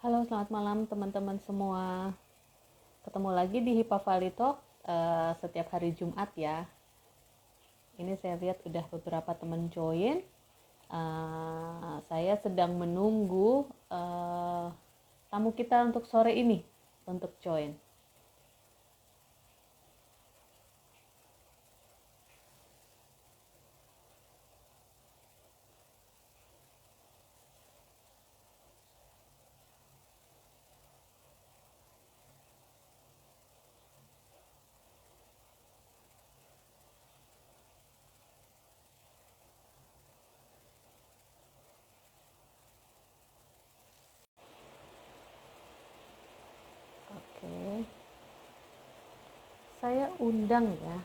Halo, selamat malam teman-teman semua. Ketemu lagi di Hipa Valley Talk setiap hari Jumat ya. Ini saya lihat udah beberapa teman join. Saya sedang menunggu tamu kita untuk sore ini untuk join. Oke, saya undang ya.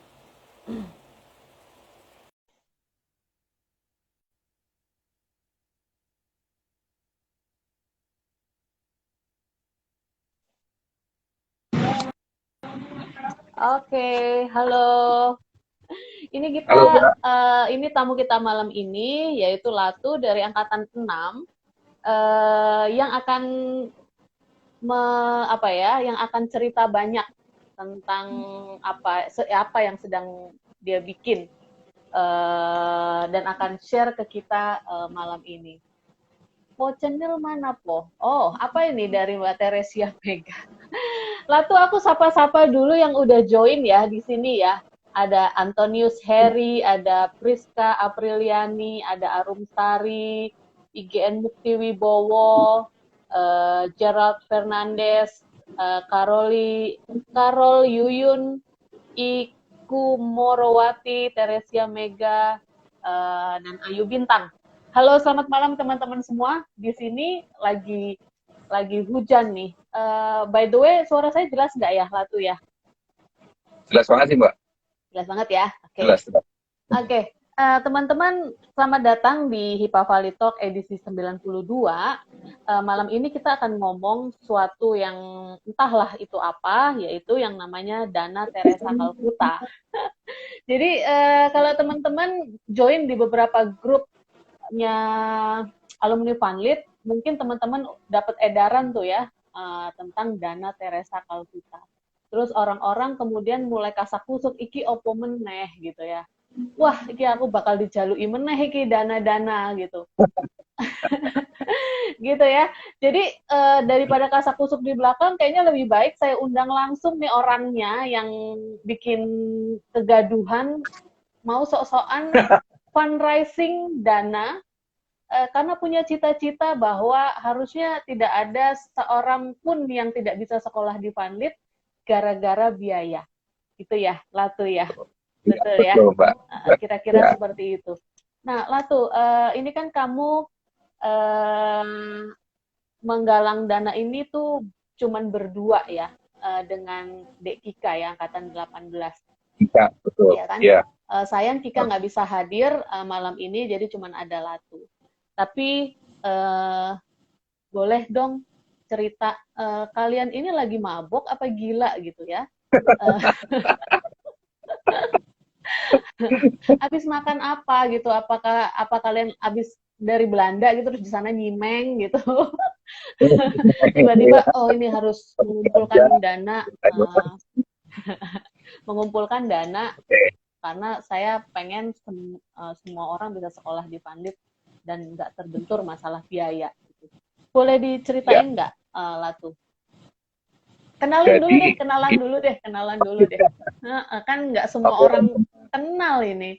Oke, halo. Ini Halo, Mbak. ini tamu kita malam ini yaitu Latu dari angkatan 6 yang akan yang akan cerita banyak tentang apa yang sedang dia bikin dan akan share ke kita malam ini. Po channel mana po? Oh, apa ini dari Mbak Teresia Mega? Latu aku sapa-sapa dulu yang udah join ya di sini ya. Ada Antonius Heri, ada Priska Apriliani, ada Arum Sari, IGN Mukti Wibowo, Gerald Fernandez, Karol Yuyun, Iku Morowati, Teresia Mega, dan Ayu Bintang. Halo, selamat malam teman-teman semua. Di sini lagi hujan nih. By the way, suara saya jelas nggak ya, Latu ya? Jelas banget sih, Mbak. Jelas banget ya? Oke. Jelas, jelas. Oke. Teman-teman, selamat datang di Hipa Valley Talk edisi 92. Malam ini kita akan ngomong suatu yang entahlah itu apa, yaitu yang namanya Dana Teresa Calcutta. Jadi, kalau teman-teman join di beberapa grupnya alumni Funlit, mungkin teman-teman dapat edaran tuh ya, tentang Dana Teresa Calcutta. Terus orang-orang kemudian mulai kasak kusuk, iki opo meneh gitu ya. Wah, iki aku bakal dijalui meneh iki dana-dana gitu. Gitu ya. Jadi daripada kasak kusuk di belakang, kayaknya lebih baik saya undang langsung nih orangnya yang bikin kegaduhan, mau sok-sokan fundraising dana karena punya cita-cita bahwa harusnya tidak ada seorang pun yang tidak bisa sekolah di Vanlit gara-gara biaya. Itu ya, Latu ya. Iya, Betul ya. betul, Mbak. Kira-kira Ya, seperti itu. Nah, Latu, ini kan kamu eh, menggalang dana ini tuh cuman berdua ya dengan Dek Kika ya, angkatan 18. iya, betul. Iya kan? Iya. Sayang Kika nggak bisa hadir malam ini, jadi cuman ada Latu. Tapi boleh dong cerita kalian ini lagi mabok apa gila gitu ya? Uh, habis makan apa gitu? Apa kalian habis dari Belanda gitu terus di sana nyimeng gitu? Tiba-tiba oh ini harus Ya, mengumpulkan dana oke. karena saya pengen semua orang bisa sekolah di Pandit dan nggak terbentur masalah biaya. Gitu. Boleh Ya. diceritain nggak, Latu? Jadi, Kenalan dulu deh. Kan nggak semua oke, orang kenal ini.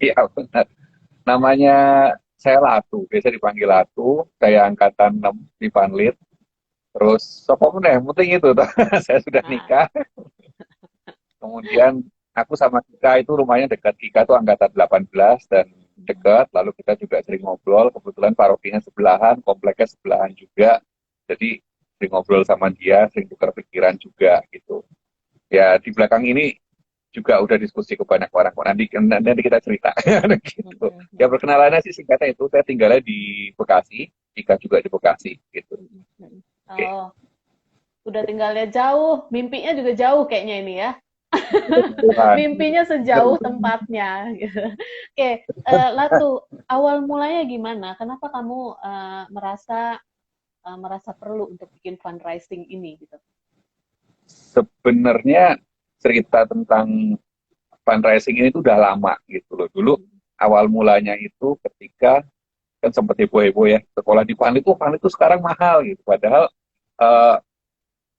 ya benar. Namanya saya Latu, biasa dipanggil Latu. Saya angkatan 6 di Panlit. Terus, sopo meneh, yang penting itu. Saya sudah Nah, nikah. Kemudian, aku sama Kika itu rumahnya dekat. Kika itu angkatan 18 dan dekat. Lalu kita juga sering ngobrol. Kebetulan parokinya sebelahan, kompleknya sebelahan juga. Jadi sering ngobrol sama dia, sering tukar pikiran juga gitu. Ya di belakang ini juga udah diskusi ke banyak orang kok. Nanti kita cerita gitu. Ya perkenalannya sih singkatnya itu saya tinggalnya di Bekasi, Ika juga di Bekasi gitu. Oke. oh, udah tinggalnya jauh, mimpinya juga jauh kayaknya ini ya. Tuhan. Mimpinya sejauh tempatnya. Gitu. Oke, Latu, awal mulanya gimana? Kenapa kamu merasa merasa perlu untuk bikin fundraising ini gitu? Sebenarnya cerita tentang fundraising ini tuh udah lama gitu loh. Dulu awal mulanya itu ketika kan sempat heboh-heboh ya, sekolah di Panlit tuh sekarang mahal gitu. Padahal eh,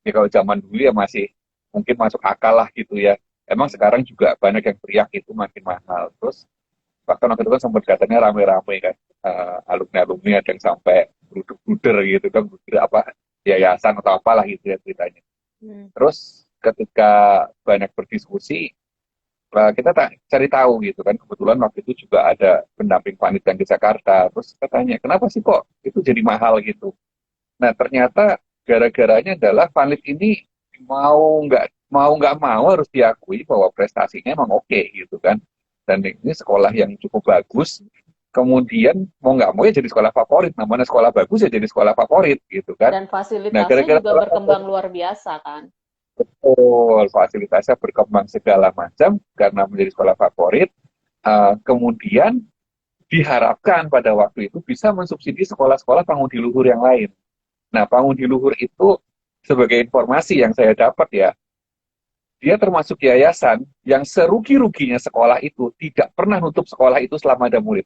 ya kalau zaman dulu ya masih mungkin masuk akal lah gitu ya. Emang sekarang juga banyak yang teriak itu makin mahal. Terus bahkan waktu itu kan sempat katanya rame-rame kan, alumni-alumni ada yang sampai bruder-bruder gitu kan, bruder apa, yayasan atau apalah gitu ya ceritanya. Hmm. Terus ketika banyak berdiskusi, kita cari tahu gitu kan, kebetulan waktu itu juga ada pendamping panitia di Jakarta. Terus katanya kenapa sih kok itu jadi mahal gitu. Nah ternyata gara-garanya adalah Panlit ini mau nggak mau harus diakui bahwa prestasinya emang oke gitu kan. Dan ini sekolah yang cukup bagus. Kemudian mau nggak mau ya jadi sekolah favorit. Namanya sekolah bagus ya jadi sekolah favorit gitu kan. Dan Nah fasilitasnya gara-gara juga sekolah berkembang favorit, luar biasa kan? betul, fasilitasnya berkembang segala macam karena menjadi sekolah favorit. Kemudian diharapkan pada waktu itu bisa mensubsidi sekolah-sekolah pangudi luhur yang lain. Nah, pangudi luhur itu sebagai informasi yang saya dapat ya, dia termasuk yayasan yang serugi-ruginya sekolah itu tidak pernah nutup sekolah itu selama ada murid.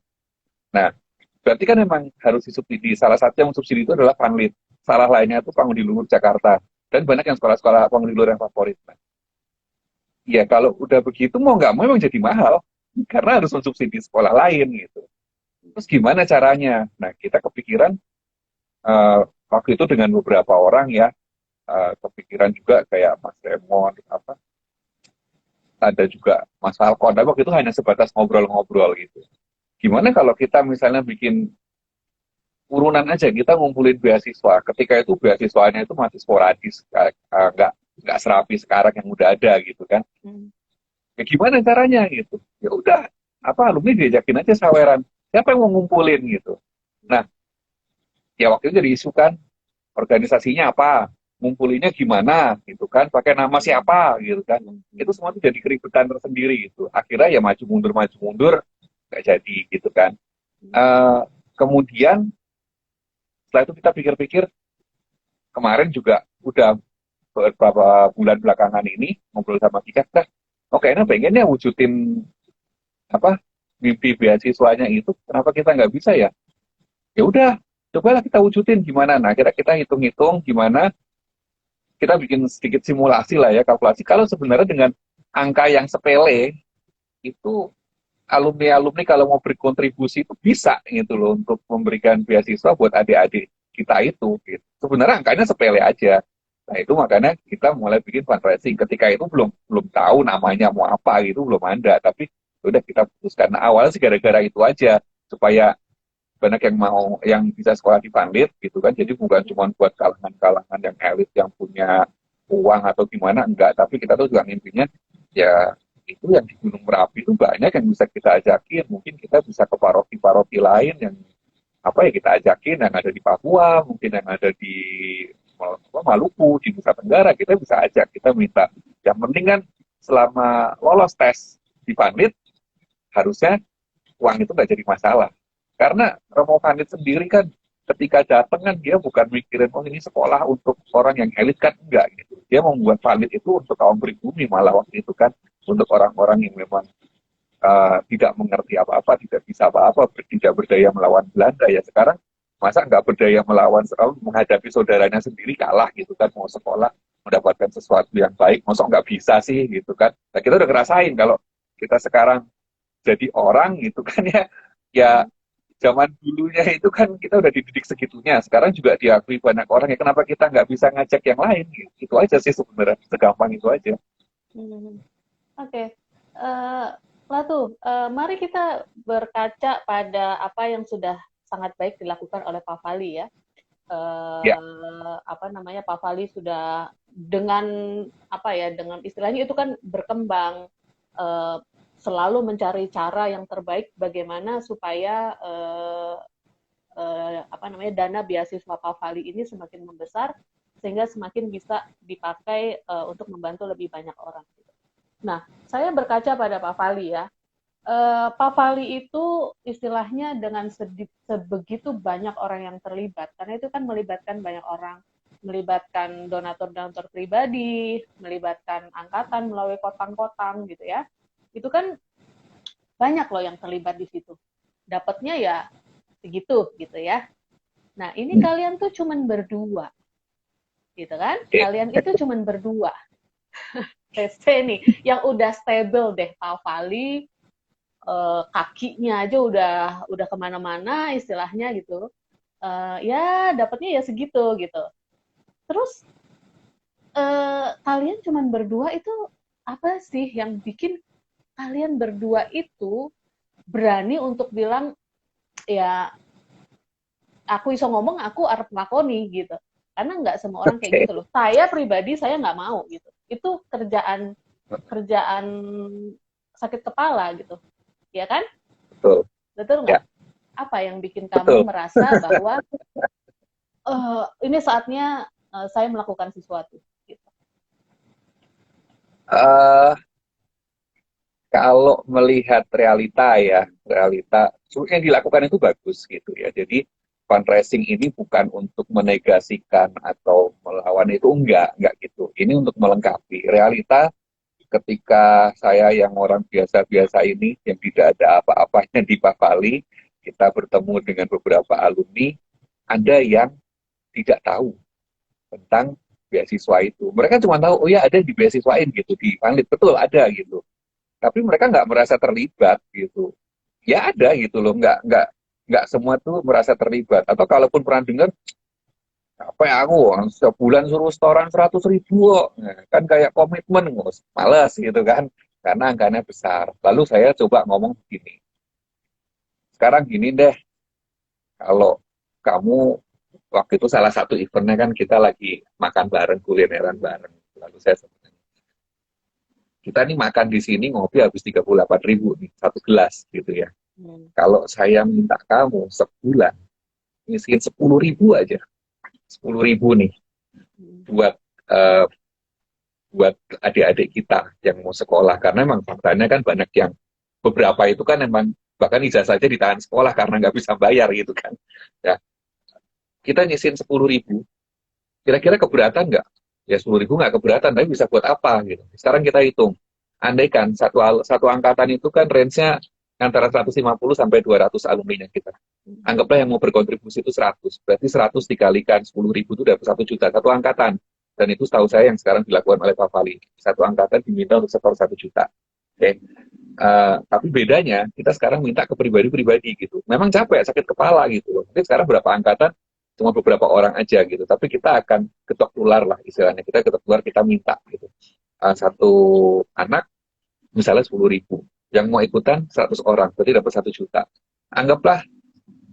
Nah, berarti kan memang harus disubsidi. Salah satu yang subsidi itu adalah Panlit. Salah lainnya itu Pangudi Luhur Jakarta. Dan banyak yang sekolah-sekolah Pangudi Luhur yang favorit. Nah, ya kalau udah begitu mau nggak mau memang jadi mahal. Karena harus mensubsidi sekolah lain gitu. Terus gimana caranya? Nah, kita kepikiran waktu itu dengan beberapa orang ya, kepikiran juga kayak Mas Remon, apa, ada juga Mas Falcon. Tapi waktu itu hanya sebatas ngobrol-ngobrol gitu. Gimana kalau kita misalnya bikin urunan aja, kita ngumpulin beasiswa. Ketika itu beasiswanya itu masih sporadis, nggak serapi sekarang yang udah ada gitu kan. Hmm. Ya gimana caranya gitu? Ya udah, apa, alumni diajakin aja saweran. Siapa yang mau ngumpulin gitu? Nah, ya waktu itu jadi isu kan, organisasinya apa, ngumpulinnya gimana gitu kan, pakai nama siapa gitu kan. Itu semua tuh jadi keributan tersendiri gitu. Akhirnya ya maju mundur nggak jadi gitu kan. Uh, Kemudian setelah itu kita pikir-pikir, kemarin juga udah beberapa bulan belakangan ini ngobrol sama kita, oke, nah pengennya wujudin apa, mimpi beasiswanya itu, kenapa kita nggak bisa ya? Ya udah, cobalah kita wujudin gimana. Nah, kita hitung-hitung gimana, kita bikin sedikit simulasi lah ya, kalkulasi. Kalau sebenarnya dengan angka yang sepele itu, alumni-alumni kalau mau berkontribusi itu bisa gitu loh untuk memberikan beasiswa buat adik-adik kita itu. Gitu. Sebenarnya angkanya sepele aja. Nah itu makanya kita mulai bikin fundraising. Ketika itu belum belum tahu namanya mau apa gitu, belum ada. Tapi udah kita putuskan. Nah, awalnya sih gara-gara itu aja, supaya banyak yang mau, yang bisa sekolah di Pandit gitu kan. Jadi bukan cuma buat kalangan-kalangan yang elit yang punya uang atau gimana, enggak. Tapi kita tuh juga intinya ya itu yang di Gunung Merapi itu banyak yang bisa kita ajakin. Mungkin kita bisa ke paroki-paroki lain yang apa ya, kita ajakin, yang ada di Papua, mungkin yang ada di Maluku, di Nusa Tenggara, kita bisa ajak, kita minta. Yang penting kan selama lolos tes di Pandit, harusnya uang itu nggak jadi masalah. Karena Romo Panit sendiri kan ketika datang kan dia bukan mikirin, oh ini sekolah untuk orang yang elit, kan enggak gitu. Dia membuat Panit itu untuk kaum pribumi malah waktu itu kan, untuk orang-orang yang memang tidak mengerti apa-apa, tidak bisa apa-apa, tidak berdaya melawan Belanda. Ya sekarang masa nggak berdaya melawan, selalu menghadapi saudaranya sendiri kalah gitu kan, mau sekolah mendapatkan sesuatu yang baik, masa nggak bisa sih gitu kan. Nah kita udah ngerasain kalau kita sekarang jadi orang gitu kan ya, ya zaman dulunya itu kan kita udah dididik segitunya, sekarang juga diakui banyak orang, ya kenapa kita nggak bisa ngajak yang lain gitu. Itu aja sih sebenarnya, segampang itu aja. Oke. Okay. Latu, mari kita berkaca pada apa yang sudah sangat baik dilakukan oleh Pak Fali ya. Ya, Apa namanya, Pak Fali sudah dengan apa ya, dengan istilahnya itu kan berkembang, selalu mencari cara yang terbaik bagaimana supaya apa namanya, dana beasiswa Pak Fali ini semakin membesar sehingga semakin bisa dipakai untuk membantu lebih banyak orang. Nah, saya berkaca pada Pak Fali ya. Pak Fali itu istilahnya dengan sebegitu banyak orang yang terlibat, karena itu kan melibatkan banyak orang, melibatkan donatur-donatur pribadi, melibatkan angkatan melalui kotang-kotang gitu ya. Itu kan banyak loh yang terlibat di situ. Dapatnya ya segitu gitu ya. Nah ini kalian tuh cuman berdua, gitu kan? Kalian itu cuman berdua. TC nih, yang udah stable deh, Pak Fali, kakinya aja udah kemana-mana istilahnya gitu, ya dapatnya ya segitu gitu. Terus kalian cuman berdua itu apa sih yang bikin kalian berdua itu berani untuk bilang ya aku iso ngomong aku arep lakoni gitu, karena nggak semua orang kayak gitu loh. Saya pribadi saya nggak mau gitu, itu kerjaan kerjaan sakit kepala gitu, ya kan? Betul. Betul Ya, nggak? Apa yang bikin kamu betul. merasa bahwa ini saatnya saya melakukan sesuatu? Gitu. Uh, Kalau melihat realita ya, realita yang dilakukan itu bagus gitu ya. Jadi fundraising ini bukan untuk menegasikan atau melawan itu, enggak gitu. Ini untuk melengkapi realita ketika saya yang orang biasa-biasa ini yang tidak ada apa-apanya di Papali, kita bertemu dengan beberapa alumni, ada yang tidak tahu tentang beasiswa itu. Mereka cuma tahu, oh ya ada di beasiswain gitu, di Panlit, betul ada gitu. Tapi mereka nggak merasa terlibat gitu. Ya ada gitu loh, nggak semua tuh merasa terlibat. Atau kalaupun pernah dengar, apa ya aku sebulan suruh setoran 100.000 kok. Nah, kan kayak komitmen, males gitu kan. Karena angkanya besar. Lalu saya coba ngomong begini. Sekarang gini deh, kalau kamu waktu itu salah satu eventnya kan kita lagi makan bareng, kulineran bareng. Lalu saya sebutkan, kita nih makan di sini ngopi habis 38.000 nih, satu gelas gitu ya. Kalau saya minta kamu sebulan, ngisiin 10.000 aja. 10.000 nih, buat uh, buat adik-adik kita yang mau sekolah. Karena emang faktanya kan banyak yang, beberapa itu kan emang, bahkan ijazahnya ditahan sekolah karena nggak bisa bayar gitu kan. Ya, kita nyisihin 10.000, kira-kira keberatan nggak? Ya 10.000 nggak keberatan, tapi bisa buat apa gitu. Sekarang kita hitung, andaikan satu angkatan itu kan range-nya antara 150 sampai 200 alumni kita. Anggaplah yang mau berkontribusi itu 100, berarti 100 dikalikan 10.000 itu dapat 1 juta, satu angkatan. Dan itu setahu saya yang sekarang dilakukan oleh Pak Fali. Satu angkatan diminta untuk setor 1 juta. Oke. Tapi bedanya, kita sekarang minta ke pribadi-pribadi gitu. Memang capek, sakit kepala gitu loh. Mungkin sekarang berapa angkatan, cuma beberapa orang aja gitu. Tapi kita akan ketok tular lah istilahnya. Kita ketok tular, kita minta gitu. Satu anak, misalnya 10.000. Yang mau ikutan 100 orang, berarti dapat 1 juta. Anggaplah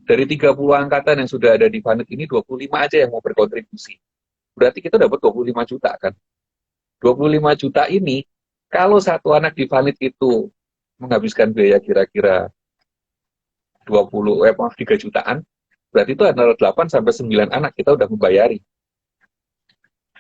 dari 30 angkatan yang sudah ada di Vanit ini, 25 aja yang mau berkontribusi. Berarti kita dapat 25 juta kan. 25 juta ini, kalau satu anak di Vanit itu menghabiskan biaya kira-kira 3 jutaan, berarti itu antara 8 sampai 9 anak kita udah membayari.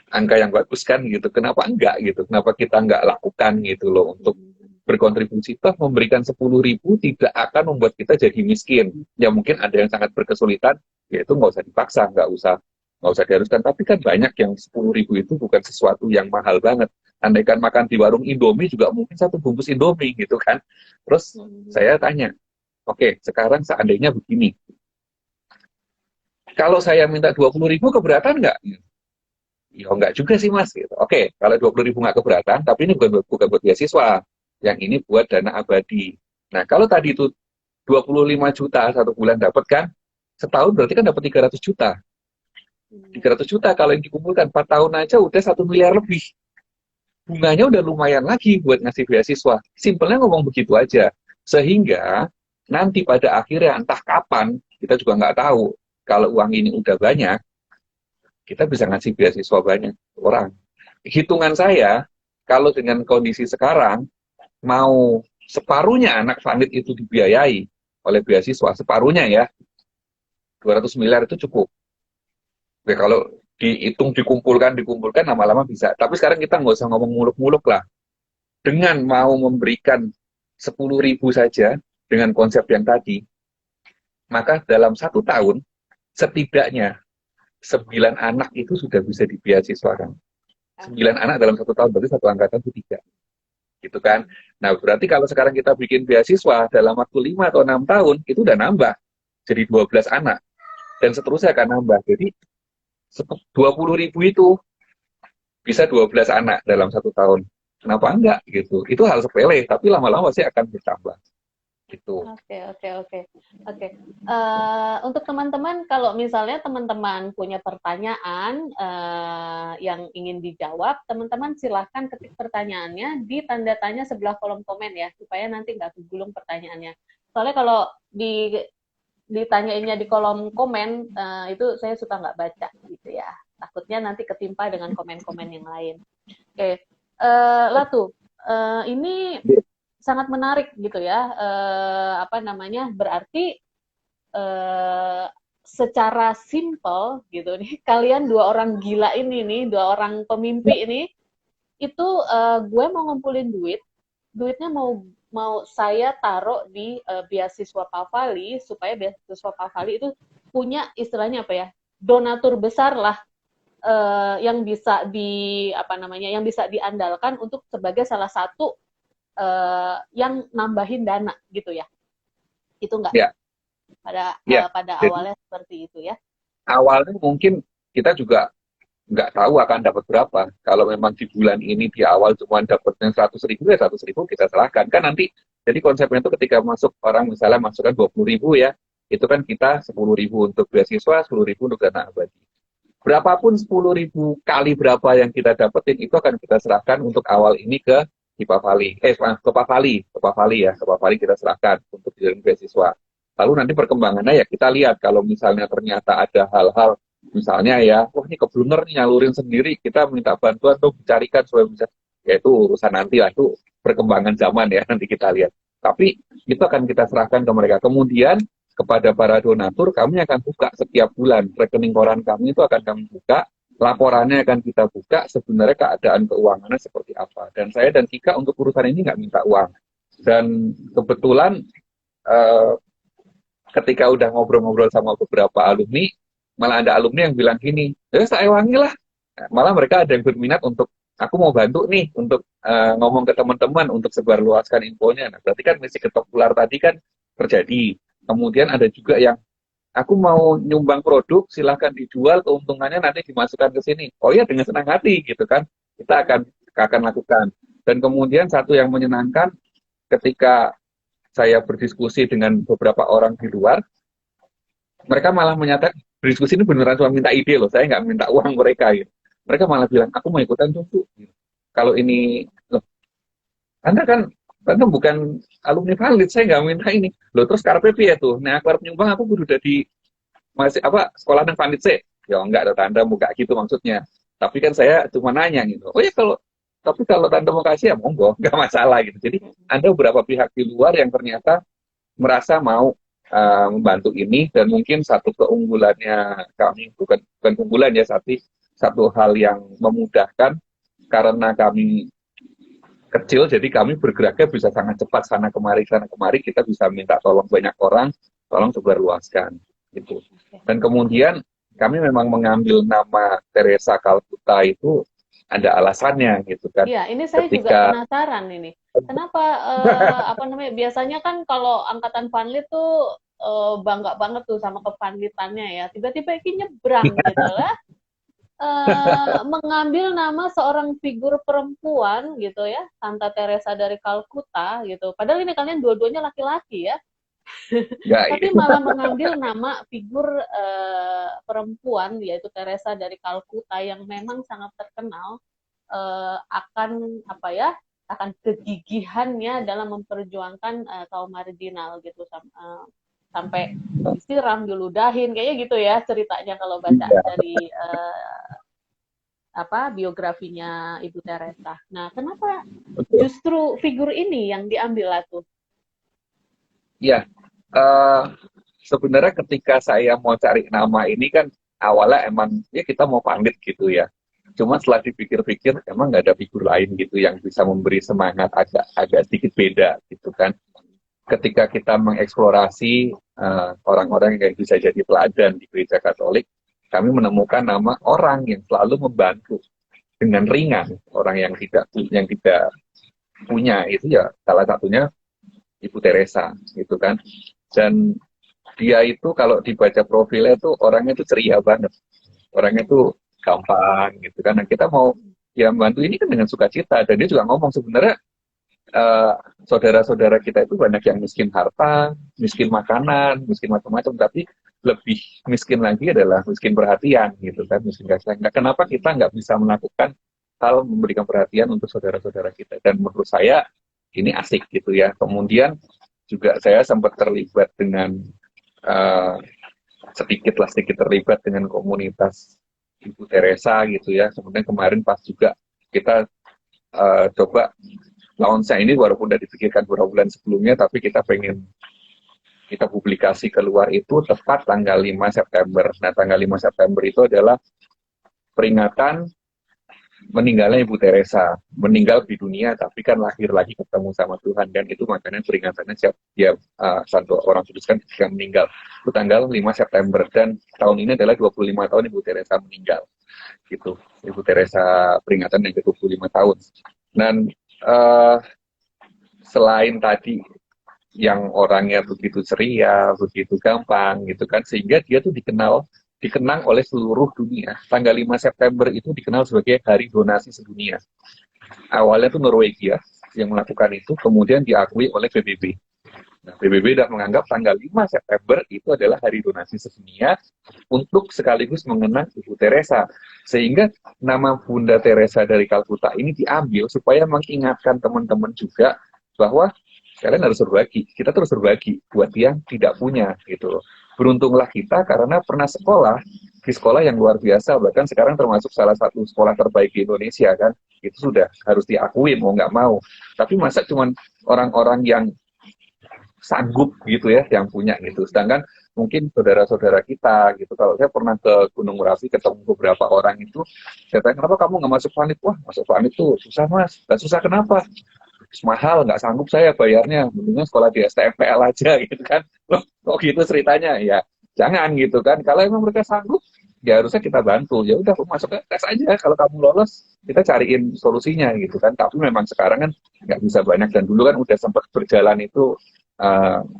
Angka yang bagus kan gitu. Kenapa enggak gitu? Kenapa kita enggak lakukan gitu loh untuk berkontribusi? Toh memberikan 10.000 tidak akan membuat kita jadi miskin. Ya mungkin ada yang sangat berkesulitan, ya itu nggak usah dipaksa, nggak usah diharuskan. Tapi kan banyak yang 10.000 itu bukan sesuatu yang mahal banget. Andaikan makan di warung Indomie juga mungkin satu bungkus Indomie gitu kan. Terus saya tanya, oke, sekarang seandainya begini, kalau saya minta 20.000 keberatan nggak? Ya enggak juga sih mas. Gitu. Oke, kalau 20.000 nggak keberatan, tapi ini bukan buat beasiswa. Yang ini buat dana abadi. Nah, kalau tadi itu 25 juta satu bulan dapat kan, setahun berarti kan dapat 300 juta. 300 juta kalau yang dikumpulkan 4 tahun aja udah 1 miliar lebih. Bunganya udah lumayan lagi buat ngasih beasiswa. Simpelnya ngomong begitu aja. Sehingga nanti pada akhirnya entah kapan, kita juga nggak tahu. Kalau uang ini udah banyak, kita bisa ngasih beasiswa banyak orang. Hitungan saya, kalau dengan kondisi sekarang, mau separuhnya anak Vanit itu dibiayai oleh beasiswa, separuhnya ya, 200 miliar itu cukup. Oke, kalau dihitung, dikumpulkan, lama-lama bisa. Tapi sekarang kita nggak usah ngomong muluk-muluk lah. Dengan mau memberikan 10.000 saja dengan konsep yang tadi, maka dalam 1 tahun setidaknya 9 anak itu sudah bisa dibeasiswakan. 9 anak dalam 1 tahun, berarti satu angkatan itu 3. Gitu kan. Nah, berarti kalau sekarang kita bikin beasiswa dalam waktu 5 atau 6 tahun, itu udah nambah. Jadi 12 anak. Dan seterusnya akan nambah. Jadi 20.000 itu bisa 12 anak dalam 1 tahun. Kenapa enggak gitu? Itu hal sepele, tapi lama-lama pasti akan bertambah. Gitu. Oke. Untuk teman-teman, kalau misalnya teman-teman punya pertanyaan yang ingin dijawab, teman-teman silahkan ketik pertanyaannya di tanda tanya sebelah kolom komen ya, supaya nanti nggak kegulung pertanyaannya. Soalnya kalau ditanyainnya di kolom komen, itu saya suka nggak baca gitu ya. Takutnya nanti ketimpa dengan komen-komen yang lain. Oke, Latu, ini sangat menarik gitu ya, berarti secara simple gitu nih, kalian 2 orang gila ini nih, 2 orang pemimpi ini, itu gue mau ngumpulin duitnya mau saya taruh di beasiswa Pavali, supaya beasiswa Pavali itu punya istilahnya apa ya, donatur besar lah, yang bisa yang bisa diandalkan untuk sebagai salah satu yang nambahin dana gitu ya, itu enggak? Ya. Pada awalnya seperti itu ya. Awalnya mungkin kita juga nggak tahu akan dapat berapa. Kalau memang di bulan ini di awal cuma dapatnya 100.000, ya 100.000 kita serahkan. Kan nanti, jadi konsepnya itu ketika masuk orang misalnya masukkan 20.000 ya, itu kan kita 10.000 untuk beasiswa, 10.000 untuk dana abadi. Berapapun 10.000 kali berapa yang kita dapetin, itu akan kita serahkan untuk awal ini ke Pavali. Ke Pavali kita serahkan untuk dijadikan beasiswa. Lalu nanti perkembangannya ya kita lihat, kalau misalnya ternyata ada hal-hal, misalnya ya, wah ini keblunder nih nyalurin sendiri, kita minta bantuan untuk dicarikan supaya bisa, ya itu urusan nanti lah, itu perkembangan zaman ya, nanti kita lihat. Tapi itu akan kita serahkan ke mereka. Kemudian kepada para donatur, kami akan buka setiap bulan. Rekening koran kami itu akan kami buka, laporannya akan kita buka, sebenarnya keadaan keuangannya seperti apa. Dan saya dan Tika untuk urusan ini nggak minta uang. Dan kebetulan ketika udah ngobrol-ngobrol sama beberapa alumni, malah ada alumni yang bilang gini, ya saya wangi lah. Malah mereka ada yang berminat untuk, aku mau bantu nih, untuk ngomong ke teman-teman, untuk sebarluaskan infonya. Nah, berarti kan misi ketok ular tadi kan terjadi. Kemudian ada juga yang, aku mau nyumbang produk, silahkan dijual, keuntungannya nanti dimasukkan ke sini. Oh iya, dengan senang hati gitu kan, kita akan lakukan. Dan kemudian satu yang menyenangkan, ketika saya berdiskusi dengan beberapa orang di luar, mereka malah menyatakan, berdiskusi ini beneran cuma minta ide loh, saya nggak minta uang mereka gitu. Mereka malah bilang, aku mau ikutan tuh. Kalau ini, loh, Anda bukan alumni valid, saya nggak minta ini. Loh, terus KRPP ya tuh, nah aku harus nyumbang, aku udah di masih sekolah yang valid sih. Ya enggak, Tanda buka gitu maksudnya. Tapi kan saya cuma nanya gitu. Oh ya, tapi kalau Tanda mau kasih ya monggo, nggak masalah gitu. Jadi ada beberapa pihak di luar yang ternyata merasa mau membantu ini, dan mungkin satu keunggulannya kami, bukan unggulan ya, satu hal yang memudahkan, karena kami kecil, jadi kami bergeraknya bisa sangat cepat, sana kemari, kita bisa minta tolong banyak orang, tolong sebarluaskan gitu. Dan kemudian kami memang mengambil nama Teresa Calcutta itu ada alasannya gitu kan. Iya, ini saya juga penasaran ini. Kenapa biasanya kan kalau angkatan Vanlit tuh bangga banget tuh sama kevanlitannya ya. Tiba-tiba ini nyebrang gitu lah. Mengambil nama seorang figur perempuan gitu ya, Santa Teresa dari Kalkuta gitu. Padahal ini kalian dua-duanya laki-laki ya. Tapi malah mengambil nama figur perempuan, yaitu Teresa dari Kalkuta, yang memang sangat terkenal akan kegigihannya dalam memperjuangkan kaum marginal gitu, sampai disiram, diludahin, kayaknya gitu ya ceritanya kalau baca dari biografinya Ibu Teresa. Nah, kenapa justru figur ini yang diambil lah tuh? Ya, sebenarnya ketika saya mau cari nama ini kan awalnya emang ya kita mau pamit gitu ya. Cuma setelah dipikir-pikir, emang nggak ada figur lain gitu yang bisa memberi semangat agak sedikit beda gitu kan. Ketika kita mengeksplorasi orang-orang yang bisa jadi teladan di gereja Katolik, kami menemukan nama orang yang selalu membantu dengan ringan orang yang tidak punya itu ya salah satunya Ibu Teresa gitu kan. Dan dia itu kalau dibaca profilnya tuh orangnya tuh ceria banget, orangnya tuh gampang gitu kan. Nah, kita mau ya membantu ini kan dengan sukacita. Dan dia juga ngomong sebenarnya eh, saudara-saudara kita itu banyak yang miskin harta, miskin makanan, miskin macam-macam, tapi lebih miskin lagi adalah miskin perhatian gitu kan, miskin kasih sayang. Nah, kenapa kita nggak bisa melakukan hal memberikan perhatian untuk saudara-saudara kita? Dan menurut saya ini asik gitu ya. Kemudian juga saya sempat terlibat dengan uh, sedikit terlibat dengan komunitas Ibu Teresa gitu ya. Kemudian kemarin pas juga kita coba launch ini walaupun udah dipikirkan beberapa bulan sebelumnya, tapi kita pengen kita publikasi keluar itu tepat tanggal 5 September. Nah, tanggal 5 September itu adalah peringatan meninggalnya Ibu Teresa. Meninggal di dunia, tapi kan lahir lagi ketemu sama Tuhan. Dan itu makanya peringatannya siap dia satu orang kudus kan ketika meninggal. Itu tanggal 5 September. Dan tahun ini adalah 25 tahun Ibu Teresa meninggal. Gitu. Ibu Teresa peringatan yang ke-25 tahun. Dan selain tadi yang orangnya begitu ceria, begitu gampang gitu kan, sehingga dia tuh dikenang oleh seluruh dunia. Tanggal 5 September itu dikenal sebagai Hari Donasi Sedunia. Awalnya tuh Norwegia yang melakukan itu, kemudian diakui oleh PBB. Nah, PBB sudah menganggap tanggal 5 September itu adalah Hari Donasi Sedunia untuk sekaligus mengenang Ibu Teresa. Sehingga nama Bunda Teresa dari Kalkuta ini diambil supaya mengingatkan teman-teman juga bahwa kalian harus berbagi. Kita terus berbagi buat yang tidak punya gitu. Beruntunglah kita karena pernah sekolah di sekolah yang luar biasa, bahkan sekarang termasuk salah satu sekolah terbaik di Indonesia kan. Itu sudah harus diakui mau nggak mau. Tapi masa cuman orang-orang yang sanggup gitu ya yang punya gitu. Sedangkan mungkin saudara-saudara kita gitu, kalau saya pernah ke Gunung Merapi ketemu beberapa orang itu, saya tanya kenapa kamu nggak masuk Vanit? Wah, masuk Vanit tuh susah mas. Dan susah kenapa? Mahal, nggak sanggup saya bayarnya, mendingan sekolah di STMPL aja gitu kan. Loh, kok gitu ceritanya? Ya jangan gitu kan, kalau emang mereka sanggup ya harusnya kita bantu. Ya udah masuk ke tes aja, kalau kamu lolos kita cariin solusinya gitu kan. Tapi memang sekarang kan nggak bisa banyak, dan dulu kan udah sempat berjalan itu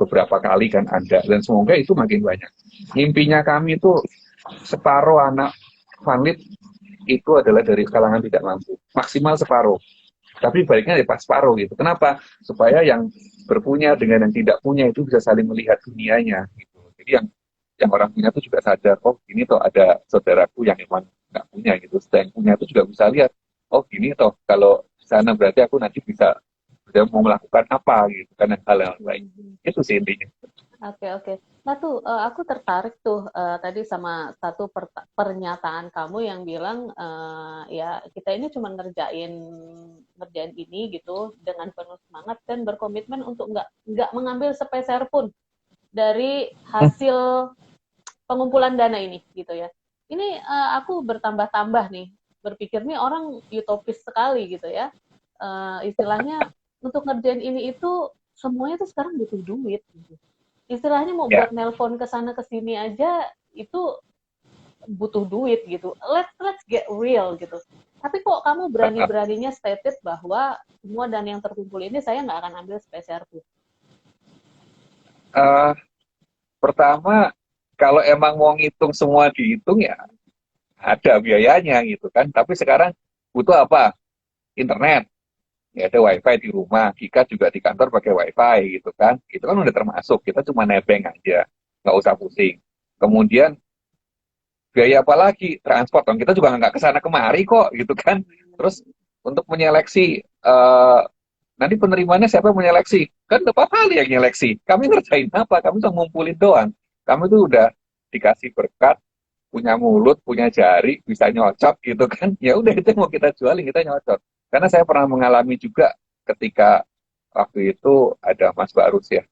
beberapa kali kan ada, dan semoga itu makin banyak. Mimpinya kami itu separuh anak Vanlit itu adalah dari kalangan tidak mampu, maksimal separuh, tapi baiknya ya pas separuh gitu. Kenapa? Supaya yang berpunya dengan yang tidak punya itu bisa saling melihat dunianya gitu. Jadi yang orang punya itu juga sadar, oh ini toh ada saudaraku yang emang nggak punya gitu. Sedang yang punya itu juga bisa lihat, oh gini toh kalau sana berarti aku nanti bisa mau melakukan apa gitu kan, hal yang lain. Itu sih intinya. Oke. Nah tuh, aku tertarik tuh tadi sama satu pernyataan kamu yang bilang ya kita ini cuma ngerjain ini gitu dengan penuh semangat dan berkomitmen untuk nggak mengambil sepeser pun dari hasil pengumpulan dana ini gitu ya. Ini aku bertambah-tambah nih berpikir nih orang utopis sekali gitu ya. Istilahnya untuk ngerjain ini itu semuanya tuh sekarang butuh duit gitu. Istilahnya mau buat nelpon ke sana ke sini aja itu butuh duit gitu. Let's get real gitu. Tapi kok kamu berani-beraninya stated bahwa semua dana yang terkumpul ini saya nggak akan ambil sepeser pun? Pertama, kalau emang mau ngitung semua dihitung ya ada biayanya gitu kan. Tapi sekarang butuh apa? Internet. Ya ada wifi di rumah, Kika juga di kantor pakai wifi gitu kan. Itu kan udah termasuk, kita cuma nebeng aja, nggak usah pusing. Kemudian biaya apa lagi? Transport, kan kita juga nggak kesana kemari kok gitu kan. Terus untuk menyeleksi, nanti penerimanya siapa yang menyeleksi? Kan Bapak kali yang menyeleksi. Kami ngerjain apa? Kami cuma ngumpulin doang. Kami tuh udah dikasih berkat, punya mulut, punya jari, bisa nyocok gitu kan. Ya udah itu yang mau kita jualin, kita nyocok. Karena saya pernah mengalami juga ketika waktu itu ada Mas Barus ya,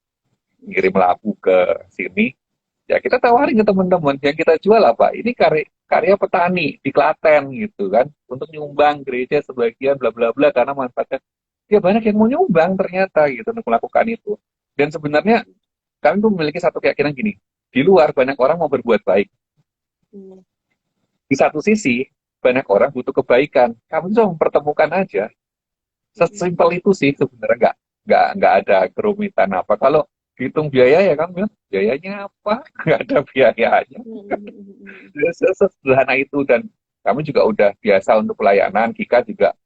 ngirim labu ke sini. Ya kita tawarin ke teman-teman, yang kita jual apa? Ini karya petani di Klaten gitu kan, untuk nyumbang gereja sebagian bla bla bla karena manfaatnya. Ya banyak yang mau nyumbang ternyata gitu untuk melakukan itu. Dan sebenarnya kami tuh memiliki satu keyakinan gini, di luar banyak orang mau berbuat baik. Hmm. Di satu sisi banyak orang butuh kebaikan. Kami tuh mempertemukan aja. Sesimpel itu sih sebenarnya, nggak ada kerumitan apa. Kalau hitung biaya ya kan, biayanya apa? Nggak ada biayanya. Sesederhana itu, dan kami juga udah biasa untuk pelayanan. Kika juga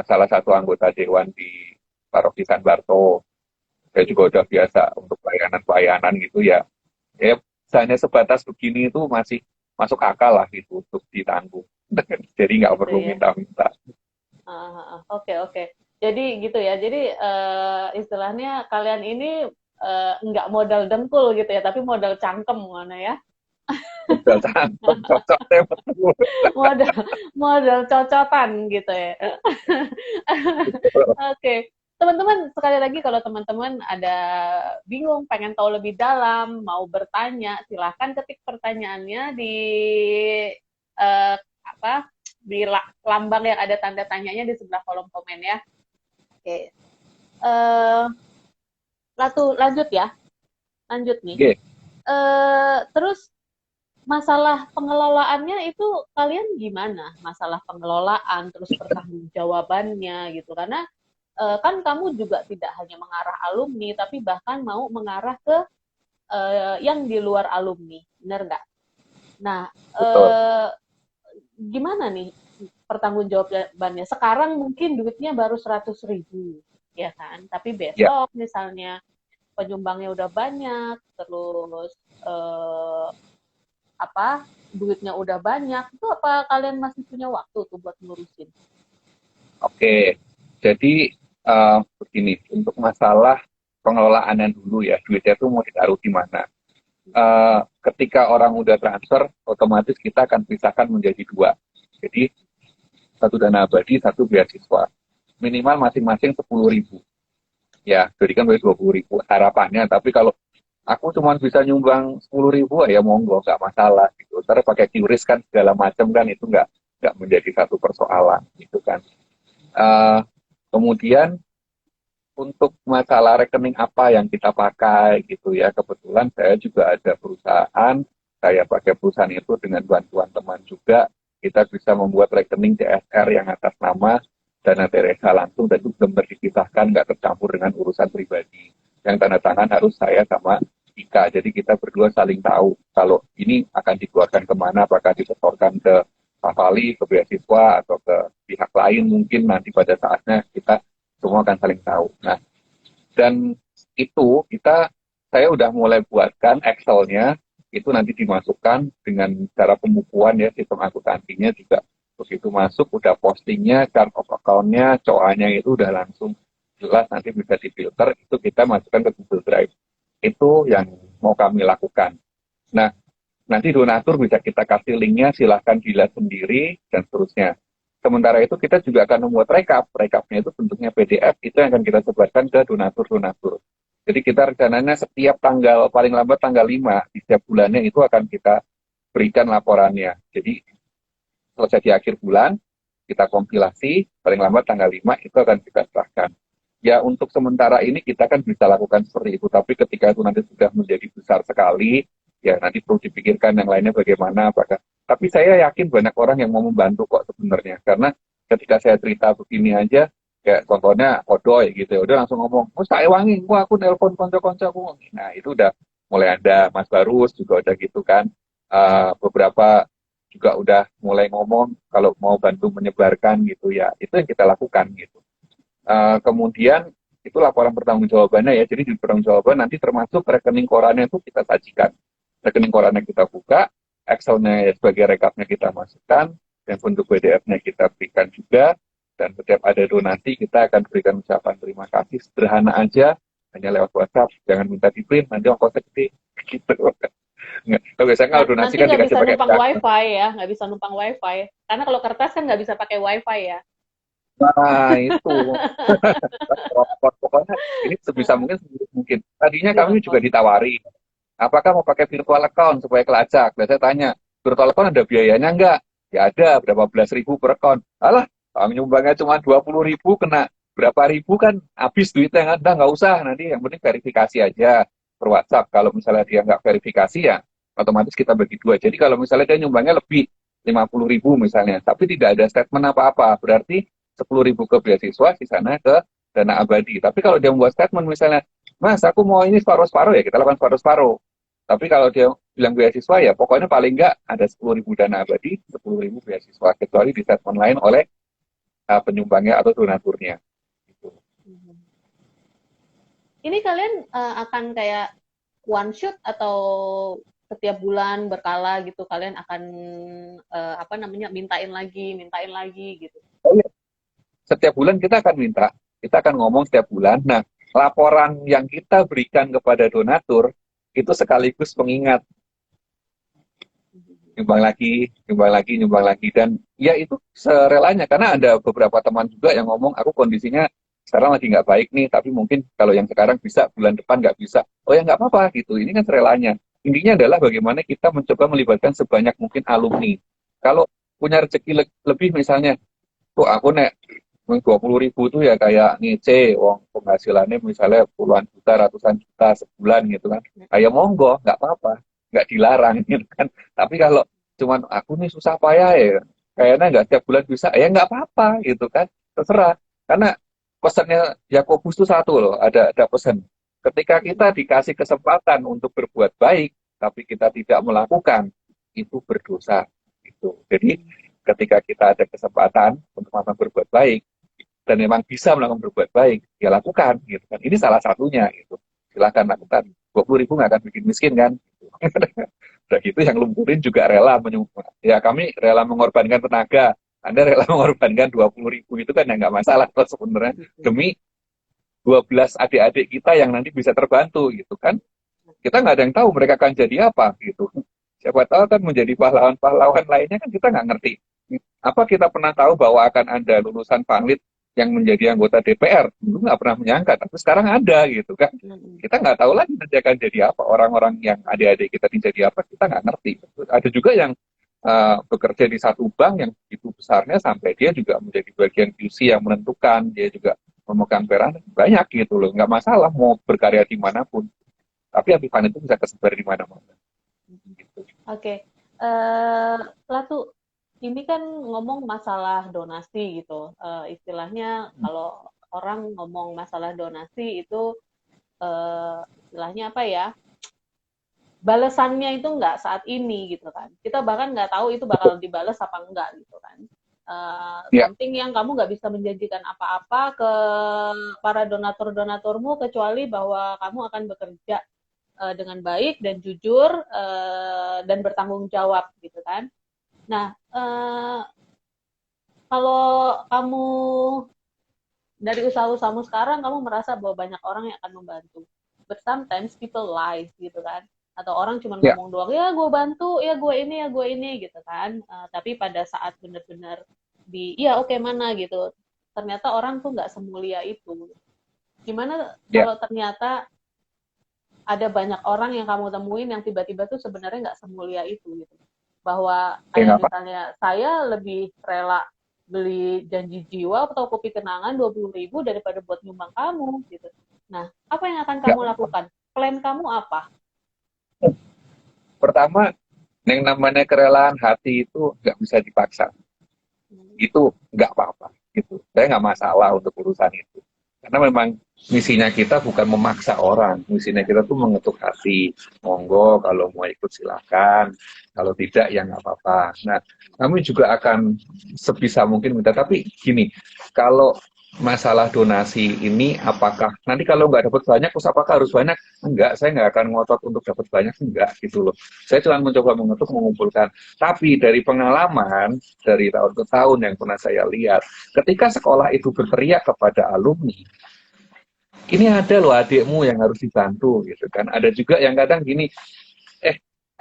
salah satu anggota dewan di Paroki San Barto. Saya juga udah biasa untuk pelayanan-pelayanan gitu ya. Ya hanya sebatas begini itu masih masuk akal lah gitu untuk ditanggung. Jadi nggak Gitu perlu ya. minta-minta. Oke, oke. Jadi gitu ya. Jadi istilahnya kalian ini nggak modal dengkul gitu ya, tapi modal cangkem mana ya? Udah cangkem, cocok deh betul. Modal modal cocotan gitu ya. Oke. Teman-teman, sekali lagi kalau teman-teman ada bingung, pengen tahu lebih dalam, mau bertanya, silahkan ketik pertanyaannya di eh, apa di lambang yang ada tanda tanyanya di sebelah kolom komen ya. Oke. Eh, lanjut ya, lanjut nih. Oke. Terus masalah pengelolaannya itu kalian gimana? Masalah pengelolaan, terus pertanggungjawabannya gitu. Karena kan kamu juga tidak hanya mengarah alumni, tapi bahkan mau mengarah ke yang di luar alumni, benar nggak? Nah, Betul. gimana nih pertanggungjawabannya? Sekarang mungkin duitnya baru 100.000, ya kan? Tapi Ya, besok misalnya penyumbangnya udah banyak, terus eh, apa duitnya udah banyak, itu apa kalian masih punya waktu tuh buat ngurusin? oke. Jadi begini, untuk masalah pengelolaannya dulu ya, duitnya itu mau ditaruh di mana. Ketika orang udah transfer, otomatis kita akan pisahkan menjadi dua. Jadi satu dana abadi, satu beasiswa. Minimal masing-masing 10.000. Ya, jadi kan berarti 20.000 harapannya. Tapi kalau aku cuma bisa nyumbang 10.000 ya monggo, nggak masalah gitu. Ntar pakai QRIS kan segala macam kan itu nggak menjadi satu persoalan gitu kan. Uh, Kemudian untuk masalah rekening apa yang kita pakai gitu ya, kebetulan saya juga ada perusahaan, saya pakai perusahaan itu dengan bantuan teman juga, kita bisa membuat rekening CSR yang atas nama Dana Teresa langsung, dan itu benar dipisahkan, nggak tercampur dengan urusan pribadi. Yang tanda tangan harus saya sama Ika, jadi kita berdua saling tahu kalau ini akan dikeluarkan kemana, apakah disetorkan ke Pavali, ke beasiswa, atau ke pihak lain mungkin nanti pada saatnya kita semua akan saling tahu. Nah, dan itu saya udah mulai buatkan Excel-nya, itu nanti dimasukkan dengan cara pembukuan ya, sistem akuntansinya juga begitu masuk, udah postingnya, chart of account-nya, COA-nya itu udah langsung jelas, nanti bisa difilter, itu kita masukkan ke Google Drive. Itu yang mau kami lakukan. Nah, nanti donatur bisa kita kasih linknya, silahkan dilihat sendiri, dan seterusnya. Sementara itu kita juga akan membuat rekapnya itu bentuknya PDF, itu yang akan kita sebarkan ke donatur-donatur. Jadi kita rencananya setiap tanggal, paling lambat tanggal 5, di setiap bulannya itu akan kita berikan laporannya. Jadi selesai di akhir bulan, kita kompilasi, paling lambat tanggal 5 itu akan kita serahkan. Ya untuk sementara ini kita kan bisa lakukan seperti itu, tapi ketika itu nanti sudah menjadi besar sekali, ya nanti perlu dipikirkan yang lainnya bagaimana, apakah. Tapi saya yakin banyak orang yang mau membantu kok sebenarnya, karena ketika saya cerita begini aja, kayak contohnya Odoy gitu ya, udah langsung ngomong, oh saya wangi, wah aku nelpon konco-konco aku. Nah itu udah mulai ada, Mas Barus juga udah gitu kan, beberapa juga udah mulai ngomong kalau mau bantu menyebarkan gitu ya, itu yang kita lakukan gitu. Kemudian itu laporan pertanggungjawabannya ya, jadi di pertanggungjawaban nanti termasuk rekening korannya itu kita sajikan, rekening korannya kita buka, Excel-nya ya sebagai rekapnya kita masukkan, dan untuk PDF-nya kita berikan juga, dan setiap ada donasi kita akan berikan ucapan terima kasih sederhana aja, hanya lewat WhatsApp, jangan minta di print, nanti ongkosnya gede gitu. Nggak, biasanya kalau donasi Nanti kan nggak dikasih bisa pakai numpang cak. wifi ya, nggak bisa numpang wifi. Karena kalau kertas kan nggak bisa pakai wifi ya. Nah itu pokoknya ini sebisa mungkin mungkin. Tadinya Zero kami juga cost. ditawari, apakah mau pakai virtual account supaya kelacak? Dan saya tanya, bertelepon ada biayanya nggak? Ya ada, berapa belas ribu per account. Alah, orang nyumbangnya cuma 20.000, kena berapa ribu kan habis duitnya kan. Udah nggak usah, nanti yang penting verifikasi aja per WhatsApp. Kalau misalnya dia nggak verifikasi ya otomatis kita bagi dua. Jadi kalau misalnya dia nyumbangnya lebih 50.000 misalnya, tapi tidak ada statement apa-apa, berarti 10.000 ke beasiswa, di sana ke dana abadi. Tapi kalau dia membuat statement misalnya, Mas, aku mau ini separuh-separuh, ya kita lakukan separuh-separuh. Tapi kalau dia bilang beasiswa, ya pokoknya paling nggak ada 10.000 dana abadi, 10.000 beasiswa, kecuali di statement lain oleh penyumbangnya atau donaturnya. Gitu. Ini kalian akan kayak one shot atau setiap bulan berkala gitu kalian akan apa namanya mintain lagi gitu. Oh, iya. Setiap bulan kita akan minta, kita akan ngomong setiap bulan. Nah, laporan yang kita berikan kepada donatur itu sekaligus pengingat, nyumbang lagi, dan ya itu serelanya, karena ada beberapa teman juga yang ngomong, aku kondisinya sekarang lagi nggak baik nih, tapi mungkin kalau yang sekarang bisa, bulan depan nggak bisa. Oh ya nggak apa-apa gitu, ini kan serelanya. Intinya adalah bagaimana kita mencoba melibatkan sebanyak mungkin alumni. Kalau punya rezeki lebih misalnya, tuh aku nek 20.000 tuh ya kayak ngece, wong penghasilannya misalnya puluhan juta, ratusan juta sebulan gitu kan. Kayak monggo, nggak apa-apa, nggak dilarang gitu kan. Tapi kalau cuman aku nih susah payah ya, kayaknya nggak tiap bulan bisa, ya nggak apa-apa gitu kan, terserah. Karena pesannya Yakobus itu satu loh, ada pesan. Ketika kita dikasih kesempatan untuk berbuat baik, tapi kita tidak melakukan, itu berdosa. Gitu. Jadi ketika kita ada kesempatan untuk melakukan berbuat baik, dan memang bisa melakukan berbuat baik, ya lakukan gitu kan. Ini salah satunya gitu. Silakan lakukan. 20.000 nggak akan bikin miskin kan. Udah gitu yang lumpurin juga rela menyumbang. Ya kami rela mengorbankan tenaga. Anda rela mengorbankan 20.000 itu kan ya nggak masalah kok sebenarnya. Demi 12 adik-adik kita yang nanti bisa terbantu gitu kan. Kita nggak ada yang tahu mereka akan jadi apa gitu. Siapa tahu kan menjadi pahlawan-pahlawan lainnya kan kita nggak ngerti. Apa kita pernah tahu bahwa akan ada lulusan Panlit yang menjadi anggota DPR? Dulu nggak pernah menyangka, tapi sekarang ada gitu kan. Kita nggak tahu lagi nanti akan jadi apa. Orang-orang yang adik-adik kita ini jadi apa, kita nggak ngerti. Ada juga yang bekerja di satu bank yang begitu besarnya sampai dia juga menjadi bagian QC yang menentukan, dia juga memegang peran banyak gitu loh. Nggak masalah mau berkarya dimanapun. Tapi Epifan itu bisa kesebar di mana-mana. Gitu. Oke. Latu, ini kan ngomong masalah donasi gitu. Istilahnya kalau orang ngomong masalah donasi itu istilahnya apa ya? Balasannya itu nggak saat ini gitu kan. Kita bahkan nggak tahu itu bakal dibalas apa enggak gitu kan. Something yang kamu nggak bisa menjanjikan apa-apa ke para donatur-donaturmu kecuali bahwa kamu akan bekerja dengan baik dan jujur dan bertanggung jawab gitu kan. Nah, kalau kamu dari usaha-usahamu sekarang kamu merasa bahwa banyak orang yang akan membantu, but sometimes people lie gitu kan, atau orang cuma ngomong doang, ya gue bantu, ya gue ini gitu kan, tapi pada saat benar-benar iya oke, mana gitu, ternyata orang tuh nggak semulia itu. Gimana kalau ternyata ada banyak orang yang kamu temuin yang tiba-tiba tuh sebenarnya nggak semulia itu gitu, bahwa kayak misalnya saya lebih rela beli janji jiwa atau kopi kenangan 20.000 daripada buat nyumbang kamu gitu. Nah, apa yang akan kamu lakukan? Plan kamu apa? Pertama, yang namanya kerelaan hati itu nggak bisa dipaksa. Itu nggak apa-apa. Gitu. Saya nggak masalah untuk urusan itu. Karena memang misinya kita bukan memaksa orang. Misinya kita tuh mengetuk hati. Monggo, kalau mau ikut silakan. Kalau tidak, ya nggak apa-apa. Nah, kami juga akan sebisa mungkin minta. Tapi gini, kalau masalah donasi ini, apakah nanti kalau nggak dapat banyak, terus apakah harus banyak? Enggak, saya nggak akan ngotot untuk dapat banyak. Enggak, gitu loh. Saya cuma mencoba mengetuk, mengumpulkan. Tapi dari pengalaman, dari tahun ke tahun yang pernah saya lihat, ketika sekolah itu berteriak kepada alumni, ini ada loh adikmu yang harus dibantu gitu kan. Ada juga yang kadang gini,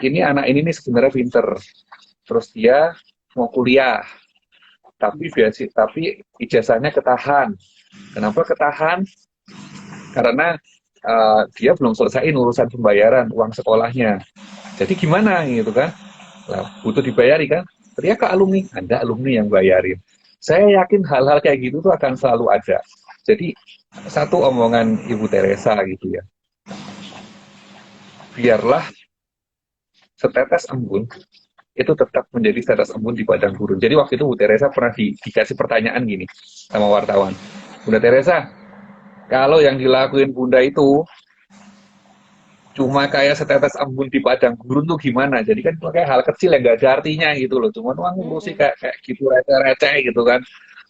ini anak ini nih sebenarnya pinter, terus dia mau kuliah, tapi ijazahnya ketahan. Kenapa ketahan? Karena dia belum selesaiin urusan pembayaran uang sekolahnya. Jadi gimana gitu kan? Lah, butuh dibayari kan? Teriak ke alumni, Anda alumni yang bayarin. Saya yakin hal-hal kayak gitu tuh akan selalu ada. Jadi satu omongan Ibu Teresa gitu ya, biarlah setetes embun itu tetap menjadi setetes embun di padang gurun. Jadi waktu itu Bu Teresa pernah dikasih pertanyaan gini sama wartawan. Bunda Teresa, kalau yang dilakuin Bunda itu cuma kayak setetes embun di padang gurun tuh gimana? Jadi kan kayak hal kecil yang gak ada artinya gitu loh. Cuma uang ngurusi kayak gitu receh-receh gitu kan.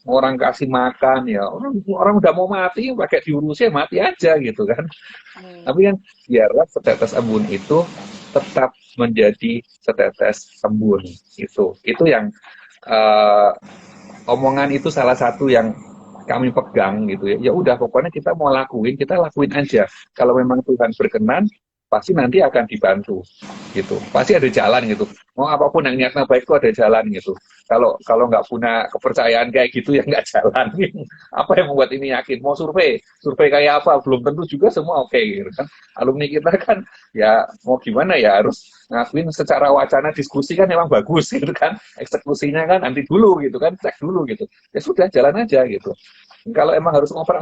Orang kasih makan ya, orang udah mau mati pakai diurusi mati aja gitu kan. Tapi kan biarlah setetes embun itu tetap menjadi setetes embun itu yang omongan itu salah satu yang kami pegang gitu ya. Ya udah pokoknya kita mau lakuin, kita lakuin aja. Kalau memang Tuhan berkenan, pasti nanti akan dibantu gitu. Pasti ada jalan gitu. Mau apapun yang niatnya baik itu ada jalan gitu. Kalau nggak punya kepercayaan kayak gitu ya nggak jalan. Apa yang membuat ini yakin? Mau survei kayak apa? Belum tentu juga semua oke gitu kan. Alumni kita kan ya mau gimana ya harus ngakuin secara wacana diskusi kan memang bagus gitu kan. Eksekusinya kan nanti dulu gitu kan, cek dulu gitu. Ya sudah jalan aja gitu. Kalau emang harus ngoprek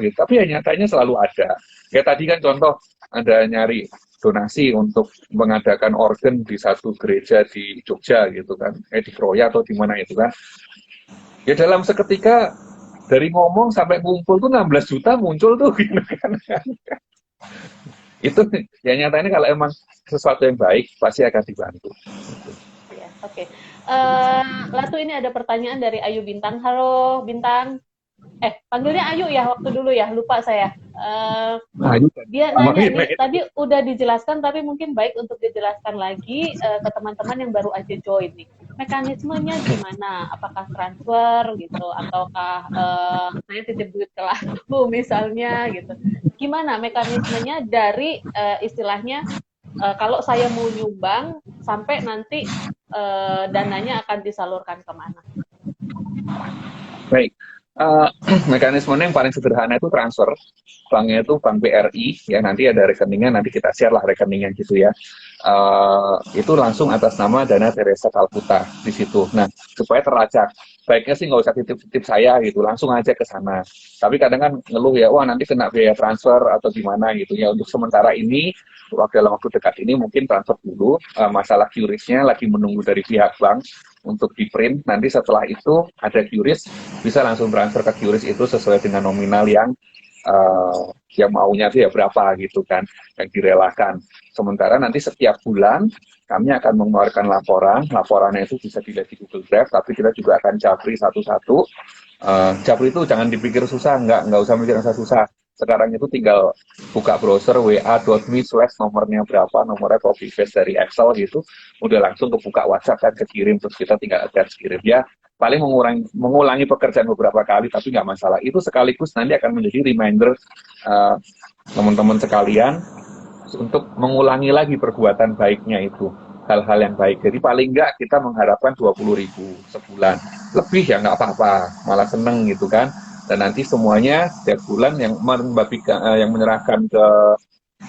gitu. Tapi ya nyatanya selalu ada. Kayak tadi kan contoh ada nyari donasi untuk mengadakan organ di satu gereja di Jogja gitu kan, di Kroya atau di mana itu kan. Ya dalam seketika dari ngomong sampai ngumpul tuh 16 juta muncul tuh gitu kan. Itu ya nyatanya kalau emang sesuatu yang baik pasti akan dibantu. Ya, oke. Latu ini ada pertanyaan dari Ayu Bintang. Halo Bintang. Panggilnya Ayu ya waktu dulu ya, lupa saya. Dia nanya nih, tadi udah dijelaskan tapi mungkin baik untuk dijelaskan lagi ke teman-teman yang baru aja join nih. Mekanismenya gimana? Apakah transfer gitu ataukah saya titip duit ke Latu misalnya gitu. Gimana mekanismenya dari istilahnya kalau saya mau nyumbang sampai nanti dananya akan disalurkan kemana? Baik. Mekanismenya yang paling sederhana itu transfer. Banknya itu Bank BRI, ya nanti ada rekeningnya, nanti kita share lah rekeningnya gitu ya. Itu langsung atas nama Dana Teresa Kalkuta di situ. Nah, supaya terlacak. Baiknya sih nggak usah titip-titip saya gitu, langsung aja ke sana. Tapi kadang kan ngeluh ya, wah nanti kena biaya transfer atau gimana gitu ya. Untuk sementara ini, dalam waktu dekat ini mungkin transfer dulu. Masalah QRIS-nya lagi menunggu dari pihak bank untuk di print. Nanti setelah itu ada QRIS, bisa langsung transfer ke QRIS itu sesuai dengan nominal yang maunya sih ya berapa gitu kan, yang direlakan. Sementara nanti setiap bulan kami akan mengeluarkan laporannya itu bisa dilihat di Google Drive, tapi kita juga akan japri satu-satu. Japri itu jangan dipikir susah, nggak usah mikir susah. Sekarang itu tinggal buka browser wa.me/nomornya berapa, nomornya copy paste dari Excel gitu, udah langsung kebuka WhatsApp kan, kekirim, terus kita tinggal attach kirim ya. Paling mengulangi pekerjaan beberapa kali, tapi nggak masalah. Itu sekaligus nanti akan menjadi reminder teman-teman sekalian untuk mengulangi lagi perbuatan baiknya itu, hal-hal yang baik. Jadi paling nggak kita mengharapkan 20.000 sebulan. Lebih ya nggak apa-apa, malah seneng gitu kan. Dan nanti semuanya setiap bulan yang menyerahkan ke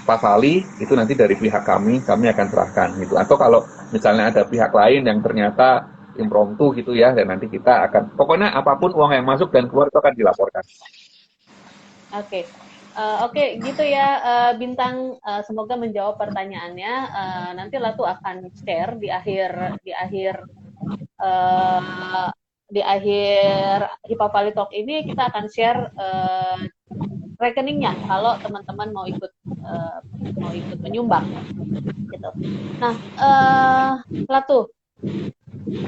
Pak Fali itu nanti dari pihak kami akan serahkan gitu. Atau kalau misalnya ada pihak lain yang ternyata impromptu gitu ya, dan nanti kita akan, pokoknya apapun uang yang masuk dan keluar itu akan dilaporkan. Oke, gitu ya Bintang. Semoga menjawab pertanyaannya. Nanti Latu akan share di akhir Hipa Valley Talk ini, kita akan share rekeningnya kalau teman-teman mau ikut menyumbang gitu. Nah, Latu,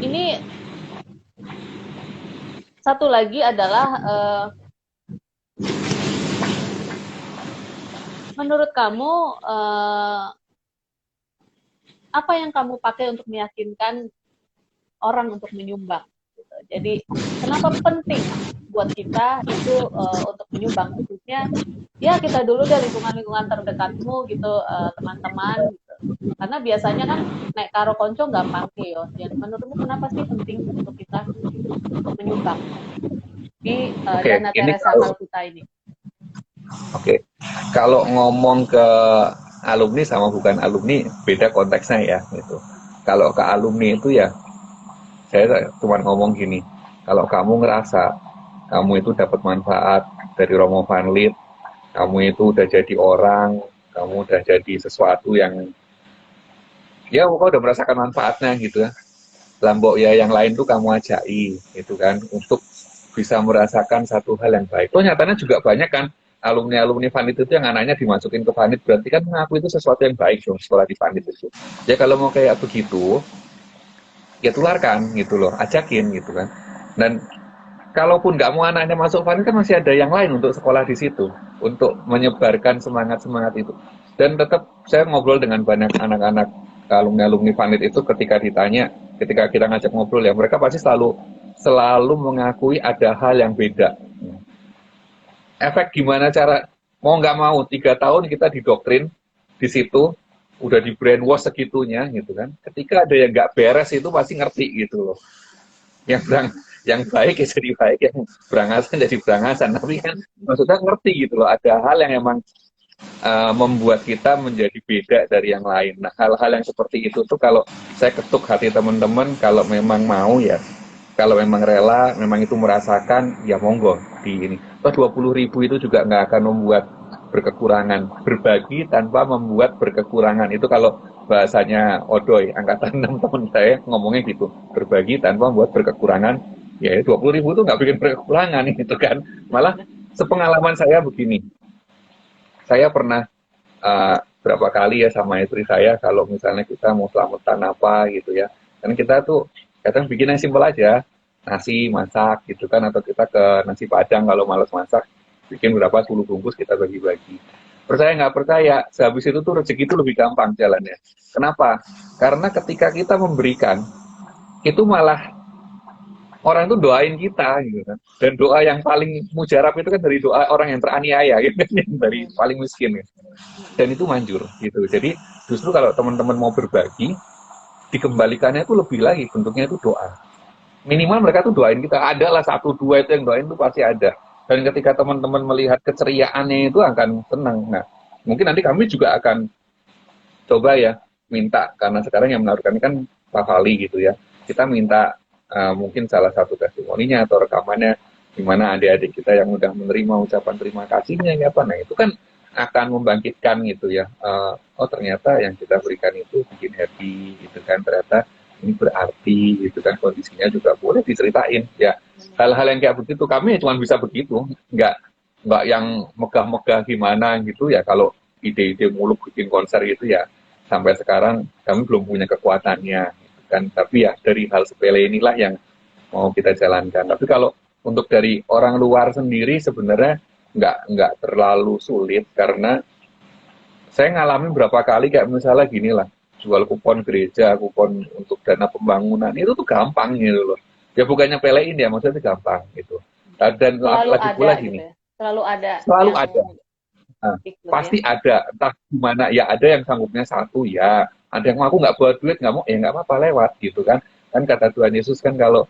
ini satu lagi adalah menurut kamu apa yang kamu pakai untuk meyakinkan orang untuk menyumbang? Jadi kenapa penting buat kita itu untuk menyumbang, khususnya ya kita dulu dari lingkungan terdekatmu gitu, teman-teman gitu. Karena biasanya kan naik karo konco gampang sih yo. Jadi menurutmu kenapa sih penting untuk kita untuk menyumbang di Dana Teresa Kalkuta ini? Oke. Kalau ngomong ke alumni sama bukan alumni beda konteksnya ya gitu. Kalau ke alumni itu ya, saya cuma ngomong gini, kalau kamu ngerasa kamu itu dapat manfaat dari Romo Van Lith, kamu itu udah jadi orang, kamu udah jadi sesuatu yang ya kau udah merasakan manfaatnya gitu ya. Lambok ya yang lain tuh kamu ajai gitu kan untuk bisa merasakan satu hal yang baik. Oh nyatanya juga banyak kan alumni-alumni Vanit itu yang anaknya dimasukin ke Vanit berarti kan mengaku itu sesuatu yang baik dong sekolah di Vanit itu. Ya kalau mau kayak begitu ya tularkan gitu loh, ajakin gitu kan. Dan kalaupun nggak mau anaknya masuk Vanit kan masih ada yang lain untuk sekolah di situ untuk menyebarkan semangat-semangat itu. Dan tetap saya ngobrol dengan banyak anak-anak alumni-alumni Vanit itu ketika ditanya, ketika kita ngajak ngobrol ya mereka pasti selalu mengakui ada hal yang beda. Efek gimana cara mau nggak mau 3 tahun kita didoktrin di situ udah di brainwash segitunya gitu kan. Ketika ada yang nggak beres itu pasti ngerti gitu loh. Yang baik ya jadi baik, yang berangasan jadi berangasan. Tapi kan maksudnya ngerti gitu loh. Ada hal yang emang membuat kita menjadi beda dari yang lain. Nah, hal-hal yang seperti itu tuh kalau saya ketuk hati teman-teman, kalau memang mau ya, kalau memang rela, memang itu merasakan, ya monggo di ini. Toh 20.000 itu juga nggak akan membuat berkekurangan. Berbagi tanpa membuat berkekurangan. Itu kalau bahasanya Odoy, angkatan 6 tahun saya ngomongnya gitu. Berbagi tanpa membuat berkekurangan. Ya 20.000 itu nggak bikin berkekurangan itu kan. Malah sepengalaman saya begini, saya pernah berapa kali ya sama istri saya kalau misalnya kita mau selamatan apa gitu ya, kan kita tuh kadang bikin yang simpel aja, nasi masak gitu kan, atau kita ke nasi padang kalau males masak, bikin berapa 10 bungkus kita bagi-bagi. Percaya nggak percaya, sehabis itu tuh rezeki itu lebih gampang jalannya. Kenapa? Karena ketika kita memberikan, itu malah orang itu doain kita gitu kan. Dan doa yang paling mujarab itu kan dari doa orang yang teraniaya gitu kan, yang dari paling miskin gitu. Dan itu manjur gitu. Jadi justru kalau teman-teman mau berbagi, dikembalikannya itu lebih lagi bentuknya itu doa. Minimal mereka tuh doain kita. Ada lah satu dua itu yang doain itu pasti ada. Dan ketika teman-teman melihat keceriaannya itu akan tenang. Nah, mungkin nanti kami juga akan coba ya minta, karena sekarang yang menaruhkan kan Pak Fali gitu ya, kita minta mungkin salah satu testimoninya atau rekamannya di mana adik-adik kita yang udah menerima ucapan terima kasihnya ya apa, nah itu kan akan membangkitkan gitu ya, oh ternyata yang kita berikan itu bikin happy gitu kan, ternyata ini berarti gitu kan, kondisinya juga boleh diceritain ya. Hal-hal yang kayak begitu kami cuma bisa begitu, nggak yang megah-megah gimana gitu ya. Kalau ide-ide muluk bikin konser gitu ya sampai sekarang kami belum punya kekuatannya gitu kan. Tapi ya dari hal sepele inilah yang mau kita jalankan. Tapi kalau untuk dari orang luar sendiri sebenarnya nggak terlalu sulit, karena saya ngalamin berapa kali kayak misalnya gini lah, jual kupon gereja, kupon untuk dana pembangunan itu tuh gampang gitu loh. Ya bukannya pelein ya, maksudnya itu gampang gitu. Dan Selalu lagi ada pula gitu gini, ya. Selalu ada selalu yang ada. Nah, ikut ya. pasti ada, entah gimana ya, ada yang sanggupnya satu ya, ada yang aku nggak buat duit nggak mau ya nggak apa-apa lewat gitu kan. Kan kata Tuhan Yesus kan kalau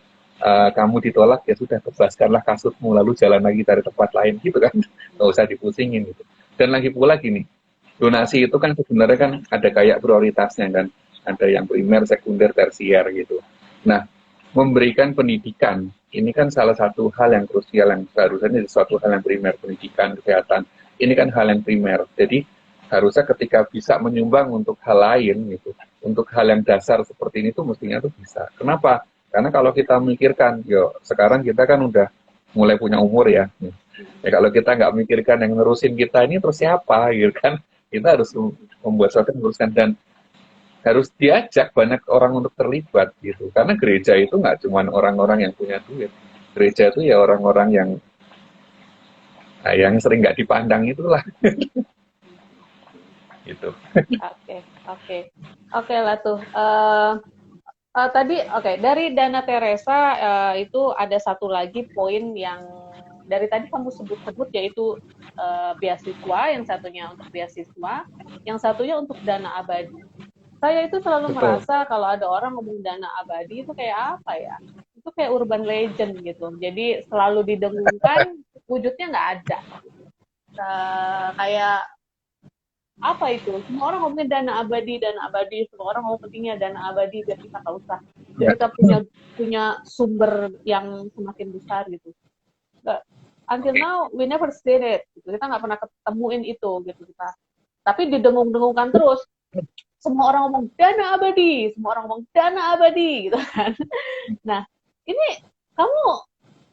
kamu ditolak ya sudah, bebaskanlah kasutmu lalu jalan lagi dari tempat lain gitu kan, nggak usah dipusingin gitu. Dan lagi pula gini, donasi itu kan sebenarnya kan ada kayak prioritasnya kan, ada yang primer, sekunder, tersier gitu. Nah, memberikan pendidikan ini kan salah satu hal yang krusial, yang seharusnya jadi suatu hal yang primer. Pendidikan, kesehatan ini kan hal yang primer, jadi harusnya ketika bisa menyumbang untuk hal lain gitu, untuk hal yang dasar seperti ini tuh mestinya tuh bisa. Kenapa? Karena kalau kita mikirkan, yo sekarang kita kan udah mulai punya umur ya, ya kalau kita nggak mikirkan yang nerusin kita ini terus siapa gitu kan, kita harus membuat sesuatu yang meneruskan, dan harus diajak banyak orang untuk terlibat gitu, karena gereja itu nggak cuma orang-orang yang punya duit. Gereja itu ya orang-orang yang sering nggak dipandang itulah gitu. Oke, oke. Oke lah tuh. Tadi dari Dana Teresa itu ada satu lagi poin yang dari tadi kamu sebut-sebut, yaitu beasiswa, yang satunya untuk beasiswa, yang satunya untuk dana abadi. Saya itu selalu Betul. merasa kalau ada orang ngomong dana abadi itu kayak apa ya? Itu kayak urban legend gitu. Jadi selalu didengungkan, wujudnya nggak ada. Kayak apa itu? Semua orang ngomongin dana abadi, semua orang ngomong pentingnya dana abadi biar kita nggak usah, biar Ya, kita punya sumber yang semakin besar gitu. But until oke. now we never said it. Gitu. Kita nggak pernah ketemuin itu gitu kita. Tapi didengung-dengungkan terus. Semua orang ngomong dana abadi, semua orang ngomong dana abadi gitu kan. Nah, ini kamu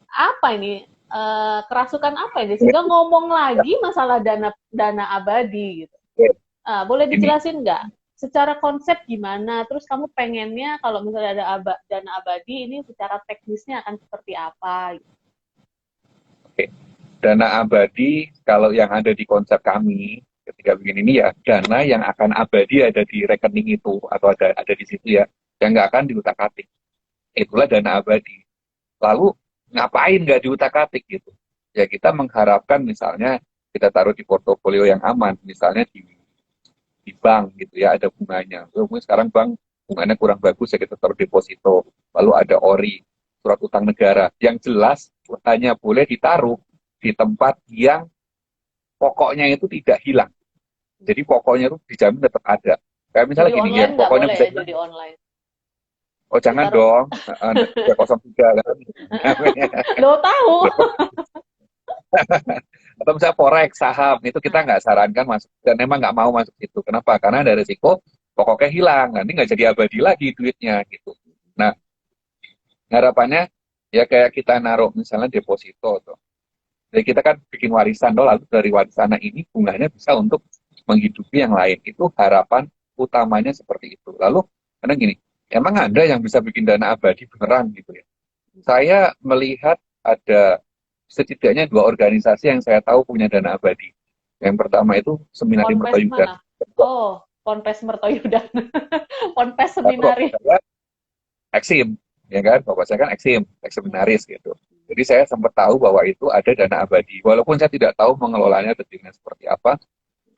apa ini? Kerasukan apa ini sehingga ngomong lagi masalah dana abadi gitu. Boleh Ini dijelasin nggak? Secara konsep gimana? Terus kamu pengennya kalau misalnya ada dana abadi ini secara teknisnya akan seperti apa? Gitu. oke. Dana abadi kalau yang ada di konsep kami ketika begini ini ya dana yang akan abadi ada di rekening itu atau ada di situ ya yang nggak akan diutak-atik. Itulah dana abadi. Lalu ngapain nggak diutak-atik gitu? Ya kita mengharapkan misalnya kita taruh di portofolio yang aman, misalnya di bank gitu ya ada bunganya. Mungkin sekarang bank bunganya kurang bagus ya kita taruh deposito. Lalu ada ori, surat utang negara. Yang jelas hanya boleh ditaruh di tempat yang pokoknya itu tidak hilang. Jadi pokoknya itu dijamin tetap ada. Kayak misalnya Judi gini ya, online nggak pokoknya boleh bisa ya, hilang. judi online. Oh jangan Ditaruh. dong, 303 kan. Lo tahu. Atau misalnya forex, saham, itu kita nggak sarankan masuk. Dan memang nggak mau masuk itu. Kenapa? Karena ada risiko pokoknya hilang. Nanti nggak jadi abadi lagi duitnya gitu. Nah, harapannya ya kayak kita naruh misalnya deposito tuh. Jadi kita kan bikin warisan loh, lalu dari warisan ini bunganya bisa untuk menghidupi yang lain. Itu harapan utamanya seperti itu. Lalu karena gini, emang ada yang bisa bikin dana abadi beneran gitu ya. Saya melihat ada setidaknya dua organisasi yang saya tahu punya dana abadi. Yang pertama itu Seminari Ponpes Mertoyudan. mana? Oh, Ponpes Mertoyudan. Ponpes Lalu bapak Seminari. saya Eksim, ya kan? Bapak saya kan Eksim, Ekseminaris gitu. Jadi saya sempat tahu bahwa itu ada dana abadi. Walaupun saya tidak tahu mengelolanya dengan seperti apa.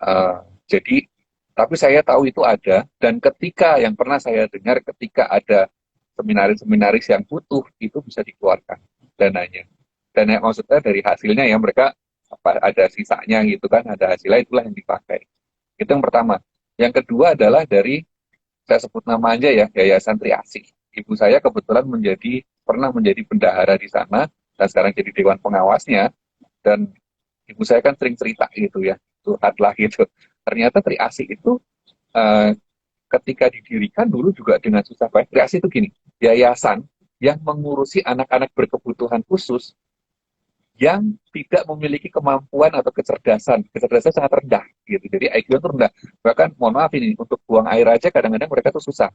Uh, jadi, tapi saya tahu itu ada. Dan ketika yang pernah saya dengar, ketika ada seminaris-seminaris yang butuh, itu bisa dikeluarkan dananya. Dan ya, maksudnya dari hasilnya ya mereka apa, ada sisanya gitu kan, ada hasilnya itulah yang dipakai. Itu yang pertama. Yang kedua adalah dari saya sebut nama aja ya, Yayasan Triasih. Ibu saya kebetulan pernah menjadi bendahara di sana dan sekarang jadi dewan pengawasnya. Dan ibu saya kan sering cerita gitu ya, curhatlah gitu. Ternyata Triasih itu eh, ketika didirikan dulu juga dengan susah payah. Triasih itu gini, yayasan yang mengurusi anak-anak berkebutuhan khusus yang tidak memiliki kemampuan atau kecerdasan sangat rendah gitu. Jadi IQ itu rendah. Bahkan mohon maaf ini untuk buang air aja kadang-kadang mereka tuh susah.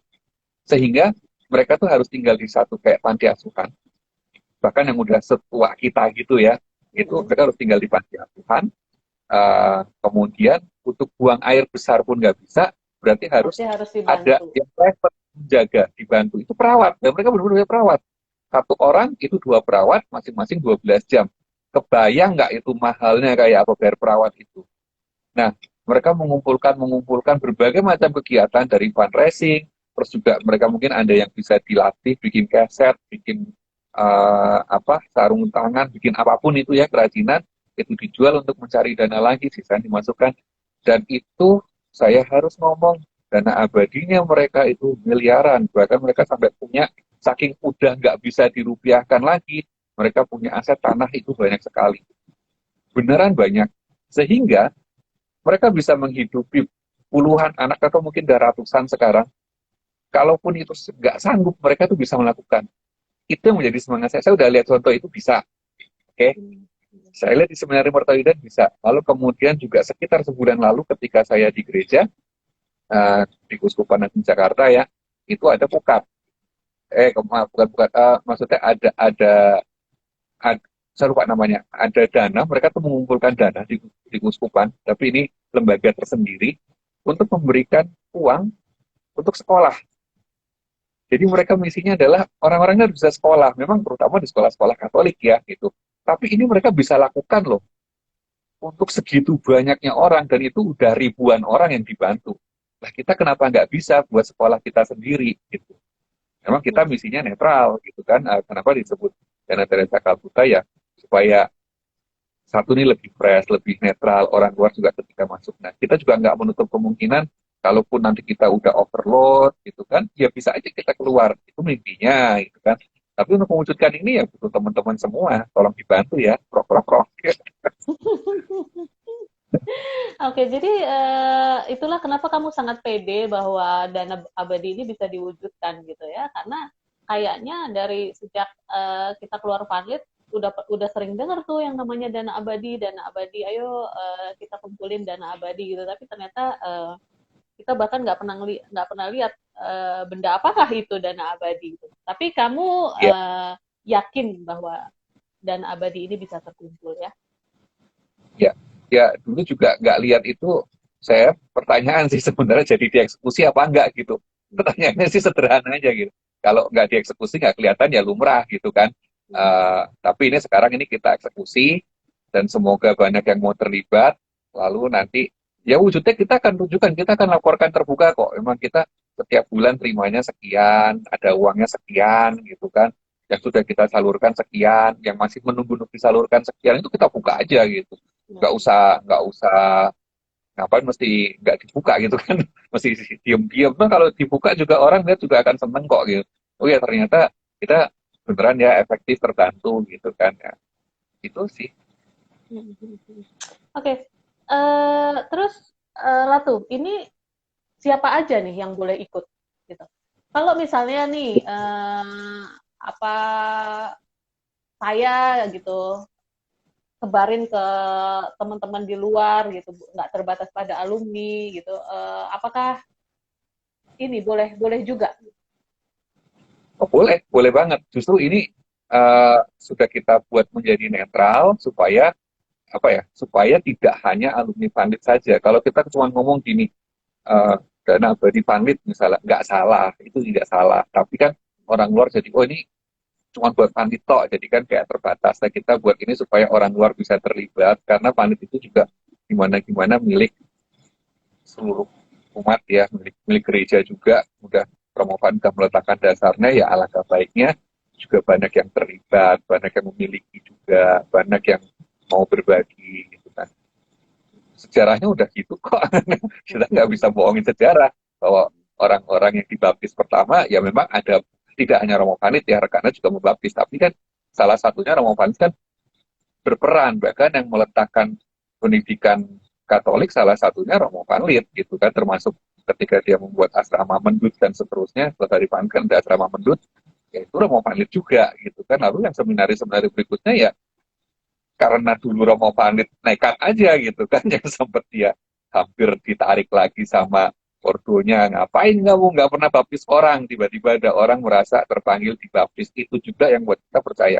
Sehingga mereka tuh harus tinggal di satu kayak panti asuhan. Bahkan yang udah setua kita gitu ya, itu mereka harus tinggal di panti asuhan. Kemudian untuk buang air besar pun nggak bisa, berarti harus Berarti harus ada dibantu. yang private menjaga, dibantu. Itu perawat, dan mereka benar-benar perawat. Satu orang itu dua perawat, masing-masing 12 jam. Kebayang nggak itu mahalnya kayak apa bayar perawat itu? Nah, mereka mengumpulkan berbagai macam kegiatan dari fundraising, terus juga mereka mungkin ada yang bisa dilatih, bikin keset, bikin apa sarung tangan, bikin apapun itu ya kerajinan, itu dijual untuk mencari dana lagi, sisanya dimasukkan. Dan itu saya harus ngomong, dana abadinya mereka itu miliaran, bahkan mereka sampai punya, saking udah nggak bisa dirupiahkan lagi, mereka punya aset tanah itu banyak sekali. Beneran banyak. Sehingga mereka bisa menghidupi puluhan anak atau mungkin udah ratusan sekarang. Kalaupun itu nggak sanggup, mereka tuh bisa melakukan. Itu yang menjadi semangat saya. Saya udah lihat contoh itu bisa. Oke, okay? Saya lihat di Seminari Mertoyudan bisa. Lalu kemudian juga sekitar sebulan lalu ketika saya di gereja, di Kuskupan Agung Jakarta ya, itu ada pukat. Bukan pukat, maksudnya ada saya lupa namanya, ada dana, mereka tuh mengumpulkan dana di Kuskupan, tapi ini lembaga tersendiri untuk memberikan uang untuk sekolah. Jadi mereka misinya adalah orang-orangnya harus bisa sekolah, memang terutama di sekolah-sekolah Katolik ya gitu. Tapi ini mereka bisa lakukan loh untuk segitu banyaknya orang dan itu udah ribuan orang yang dibantu. Nah kita kenapa nggak bisa buat sekolah kita sendiri gitu? Memang kita misinya netral gitu kan. Kenapa disebut Dana Teresa Calcutta ya supaya satu ini lebih fresh, lebih netral, orang luar juga ketika masuk. Nah, kita juga nggak menutup kemungkinan, kalaupun nanti kita udah overload, gitu kan, ya bisa aja kita keluar. Itu mimpinya, gitu kan. Tapi untuk mewujudkan ini ya butuh teman-teman semua, tolong dibantu ya, prok. Oke, jadi itulah kenapa kamu sangat pede bahwa dana abadi ini bisa diwujudkan gitu ya, karena kayaknya dari sejak kita keluar Vanlit udah sering dengar tuh yang namanya dana abadi, ayo kita kumpulin dana abadi gitu, tapi ternyata kita bahkan nggak pernah lihat benda apakah itu dana abadi gitu. Tapi kamu Ya, yakin bahwa dana abadi ini bisa terkumpul ya? ya, ya dulu juga nggak lihat itu, saya pertanyaan sih sebenarnya jadi dieksekusi apa enggak gitu. Pertanyaannya sih sederhana aja gitu. Kalau nggak dieksekusi nggak kelihatan ya lumrah gitu kan. Tapi ini sekarang ini kita eksekusi dan semoga banyak yang mau terlibat. Lalu nanti ya wujudnya kita akan tunjukkan, kita akan laporkan terbuka kok. Memang kita setiap bulan terimanya sekian, ada uangnya sekian gitu kan. Yang sudah kita salurkan sekian, yang masih menunggu disalurkan sekian itu kita buka aja gitu. Nggak usah ngapain mesti nggak dibuka gitu kan. Mesti diem-diem. Nah, kalau dibuka juga orang lihat juga akan seneng kok gitu. Oh ya ternyata kita beneran ya efektif terbantu gitu kan ya. Itu sih. Oke, terus Latu, ini siapa aja nih yang boleh ikut gitu? Kalau misalnya nih apa saya gitu sebarin ke teman-teman di luar gitu, nggak terbatas pada alumni gitu, apakah ini boleh boleh juga? Oh boleh banget. Justru ini sudah kita buat menjadi netral supaya apa ya? Supaya tidak hanya alumni Pandit saja. Kalau kita cuma ngomong gini, eh, dana abadi Pandit misalnya, nggak salah, itu tidak salah. Tapi kan orang luar jadi, oh ini cuma buat Pandit tok, jadi kan kayak terbatas. Nah kita buat ini supaya orang luar bisa terlibat, karena Pandit itu juga gimana-gimana milik seluruh umat ya, milik gereja juga. Udah Romovan udah meletakkan dasarnya, ya alangkah baiknya juga banyak yang terlibat, banyak yang memiliki juga, banyak yang mau berbagi gitu kan. Sejarahnya udah gitu kok. Kita nggak bisa bohongin sejarah bahwa orang-orang yang dibaptis pertama ya memang ada, tidak hanya Romo Vanit ya, rekannya juga membaptis, tapi kan salah satunya Romo Vanit kan berperan, bahkan yang meletakkan pendidikan Katolik salah satunya Romo Vanlit gitu kan, termasuk ketika dia membuat asrama Mendut dan seterusnya. Setelah dari Vanlit kan ada asrama Mendut, ya itu Romo Vanlit juga gitu kan. Lalu yang seminari-seminari berikutnya ya karena dulu Romo Vanlit nekat aja gitu kan, yang sempat dia hampir ditarik lagi sama ordonya, ngapain kamu nggak pernah baptis orang, tiba-tiba ada orang merasa terpanggil dibaptis. Itu juga yang buat kita percaya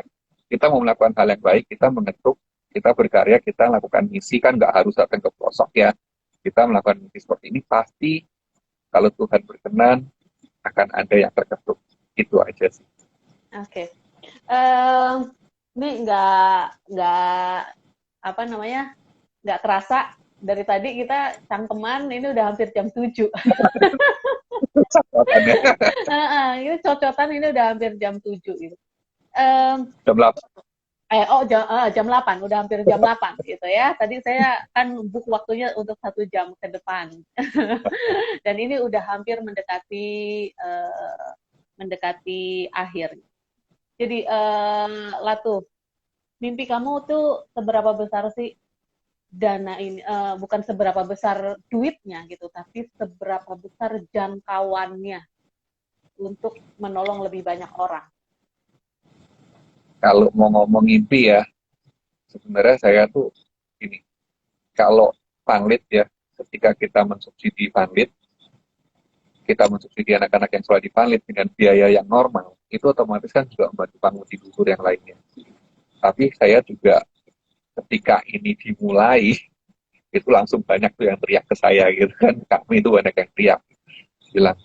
kita mau melakukan hal yang baik, kita mengetuk, kita berkarya, kita lakukan misi, kan nggak harus datang ke pelosok ya. Kita melakukan misi seperti ini pasti kalau Tuhan berkenan akan ada yang terketuk. Itu aja sih. Oke. Eh, ini nggak apa namanya, nggak kerasa dari tadi kita cangkeman ini udah hampir jam 7. Ini cocotan ini udah hampir jam 7 gitu. Jam 8. Jam 8, udah hampir jam 8 gitu ya. Tadi saya kan book waktunya untuk 1 jam ke depan. Dan ini udah hampir mendekati akhir. Jadi Latu, mimpi kamu tuh seberapa besar sih dana ini, bukan seberapa besar duitnya gitu, tapi seberapa besar jangkauannya untuk menolong lebih banyak orang? Kalau mau ngomong mimpi ya, sebenarnya saya tuh ini, kalau Panlit ya, ketika kita mensubsidi Panlit, kita mensubsidi anak-anak yang sekolah di Panlit dengan biaya yang normal, itu otomatis kan juga membantu panggung tidur yang lainnya. Tapi saya juga ketika ini dimulai, itu langsung banyak tuh yang teriak ke saya gitu kan, kami itu banyak yang teriak bilang,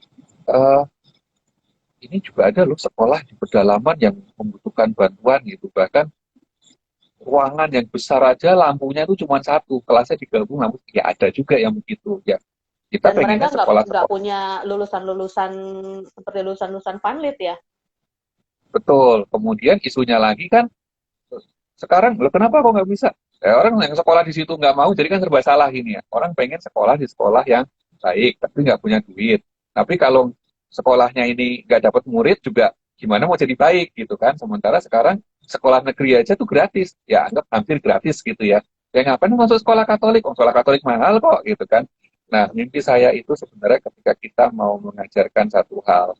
ini juga ada loh sekolah di pedalaman yang membutuhkan bantuan gitu, bahkan ruangan yang besar aja lampunya itu cuma satu, kelasnya digabung lampu, ya ada juga yang begitu ya. Kita Dan mereka pengennya nggak sekolah-sekolah. punya lulusan-lulusan seperti lulusan-lulusan Panlit ya. Betul. Kemudian isunya lagi kan sekarang, loh kenapa kok nggak bisa? Orang yang sekolah di situ nggak mau, jadi kan serba salah ini ya. Orang pengen sekolah di sekolah yang baik, tapi nggak punya duit. Tapi kalau sekolahnya ini nggak dapat murid juga, gimana mau jadi baik gitu kan? Sementara sekarang sekolah negeri aja tuh gratis, ya anggap hampir gratis gitu ya. Ya ngapain masuk sekolah Katolik? Oh, sekolah Katolik mahal kok gitu kan. Nah, mimpi saya itu sebenarnya ketika kita mau mengajarkan satu hal,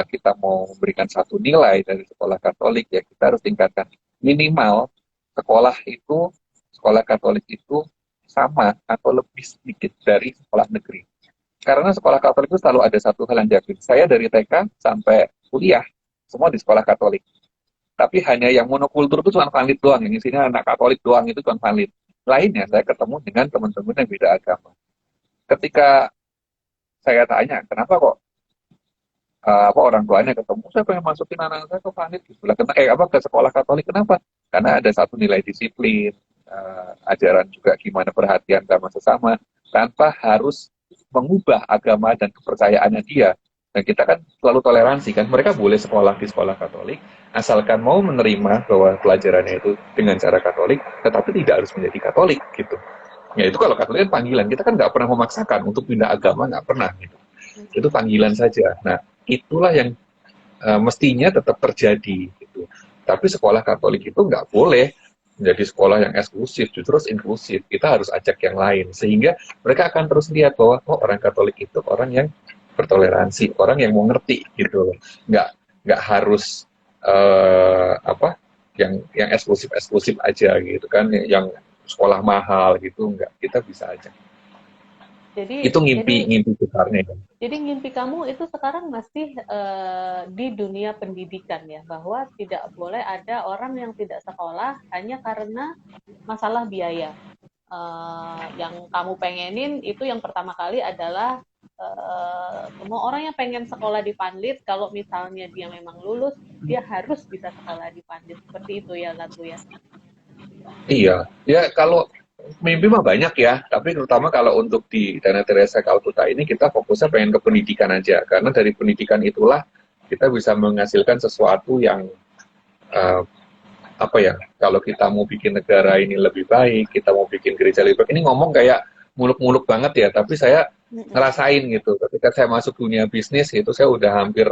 kita mau memberikan satu nilai dari sekolah Katolik, ya kita harus tingkatkan minimal sekolah Katolik itu sama atau lebih sedikit dari sekolah negeri. Karena sekolah Katolik itu selalu ada satu hal yang jamin. Saya dari TK sampai kuliah, semua di sekolah Katolik. Tapi hanya yang monokultur itu cuma valid doang. Yang isinya anak Katolik doang itu cuma valid. Lainnya saya ketemu dengan teman-teman yang beda agama. Ketika saya tanya, kenapa kok apa orang tuanya ketemu, saya pengen masukin anak saya ke valid gitu lah. Ke sekolah Katolik, kenapa? Karena ada satu nilai disiplin, ajaran juga gimana perhatian sama sesama, tanpa harus mengubah agama dan kepercayaannya dia. Dan kita kan selalu toleransi kan, mereka boleh sekolah di sekolah Katolik, asalkan mau menerima bahwa pelajarannya itu dengan cara Katolik, tetapi tidak harus menjadi Katolik gitu. Ya itu kalau Katolik kan panggilan, kita kan nggak pernah memaksakan untuk pindah agama, nggak pernah gitu. Itu panggilan saja. Nah, itulah yang mestinya tetap terjadi gitu. Tapi sekolah Katolik itu nggak boleh menjadi sekolah yang eksklusif, justru inklusif. Kita harus ajak yang lain sehingga mereka akan terus lihat bahwa oh, orang Katolik itu orang yang bertoleransi, orang yang mau ngerti gitu. Nggak harus yang eksklusif aja gitu kan, yang sekolah mahal gitu, nggak, kita bisa aja. Itu ngimpi besarnya. Jadi ngimpi kamu itu sekarang masih di dunia pendidikan ya, bahwa tidak boleh ada orang yang tidak sekolah hanya karena masalah biaya. Yang kamu pengenin itu yang pertama kali adalah semua orang yang pengen sekolah di Panlit, kalau misalnya dia memang lulus, dia harus bisa sekolah di Panlit. Seperti itu ya, Latu ya? Iya, ya kalau mimpi mah banyak ya, tapi terutama kalau untuk di Dana Teresa Calcutta ini kita fokusnya pengen ke pendidikan aja, karena dari pendidikan itulah kita bisa menghasilkan sesuatu yang kalau kita mau bikin negara ini lebih baik, kita mau bikin gereja lebih baik, ini ngomong kayak muluk-muluk banget ya, tapi saya ngerasain gitu, ketika saya masuk dunia bisnis itu saya udah hampir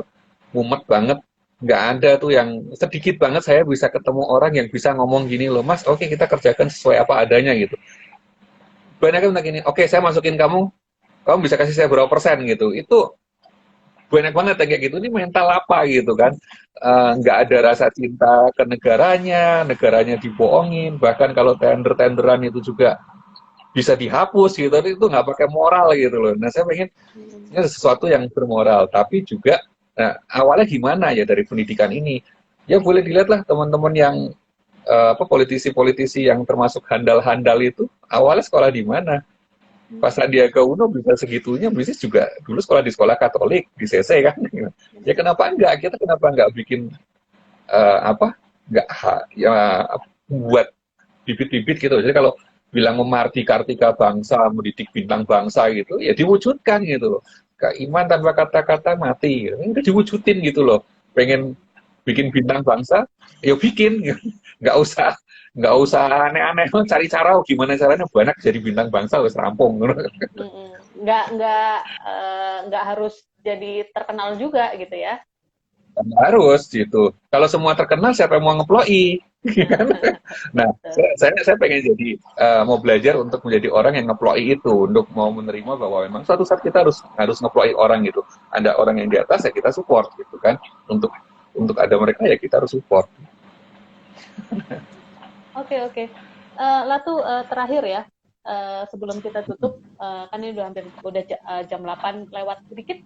mumet banget, nggak ada tuh yang sedikit banget saya bisa ketemu orang yang bisa ngomong gini loh, Mas, oke, kita kerjakan sesuai apa adanya gitu. Banyak kan gini, oke, saya masukin kamu bisa kasih saya berapa persen gitu, itu banyak banget yang kayak gitu. Ini mental apa gitu kan, nggak ada rasa cinta ke negaranya dibohongin, bahkan kalau tenderan itu juga bisa dihapus gitu, tapi itu nggak pakai moral gitu loh. Nah, saya pengen ini sesuatu yang bermoral, tapi juga awalnya gimana ya dari pendidikan ini. Ya boleh dilihat lah teman-teman yang politisi-politisi yang termasuk handal-handal itu awalnya sekolah di mana. Pas Sandiaga Uno bisa segitunya, bisnis juga dulu sekolah di sekolah Katolik, di CC kan. Ya kenapa enggak? Kita kenapa enggak bikin buat bibit-bibit gitu. Jadi kalau bilang memarti kartika bangsa, mendidik bintang bangsa gitu, ya diwujudkan gitu loh. Iman tanpa kata-kata mati, itu diwujudin gitu loh. Pengen bikin bintang bangsa, ya bikin, nggak usah aneh-aneh, cari cara gimana caranya banyak jadi bintang bangsa, wes rampung. Nggak harus jadi terkenal juga gitu ya. Harus gitu. Kalau semua terkenal, siapa yang mau ngeploi? Nah, saya pengen jadi mau belajar untuk menjadi orang yang ngeploi itu, untuk mau menerima bahwa memang suatu saat kita harus ngeploi orang gitu. Ada orang yang di atas ya kita support gitu kan. Untuk ada mereka ya kita harus support. Oke. Latu, terakhir ya, sebelum kita tutup, kan ini udah jam 8 lewat sedikit.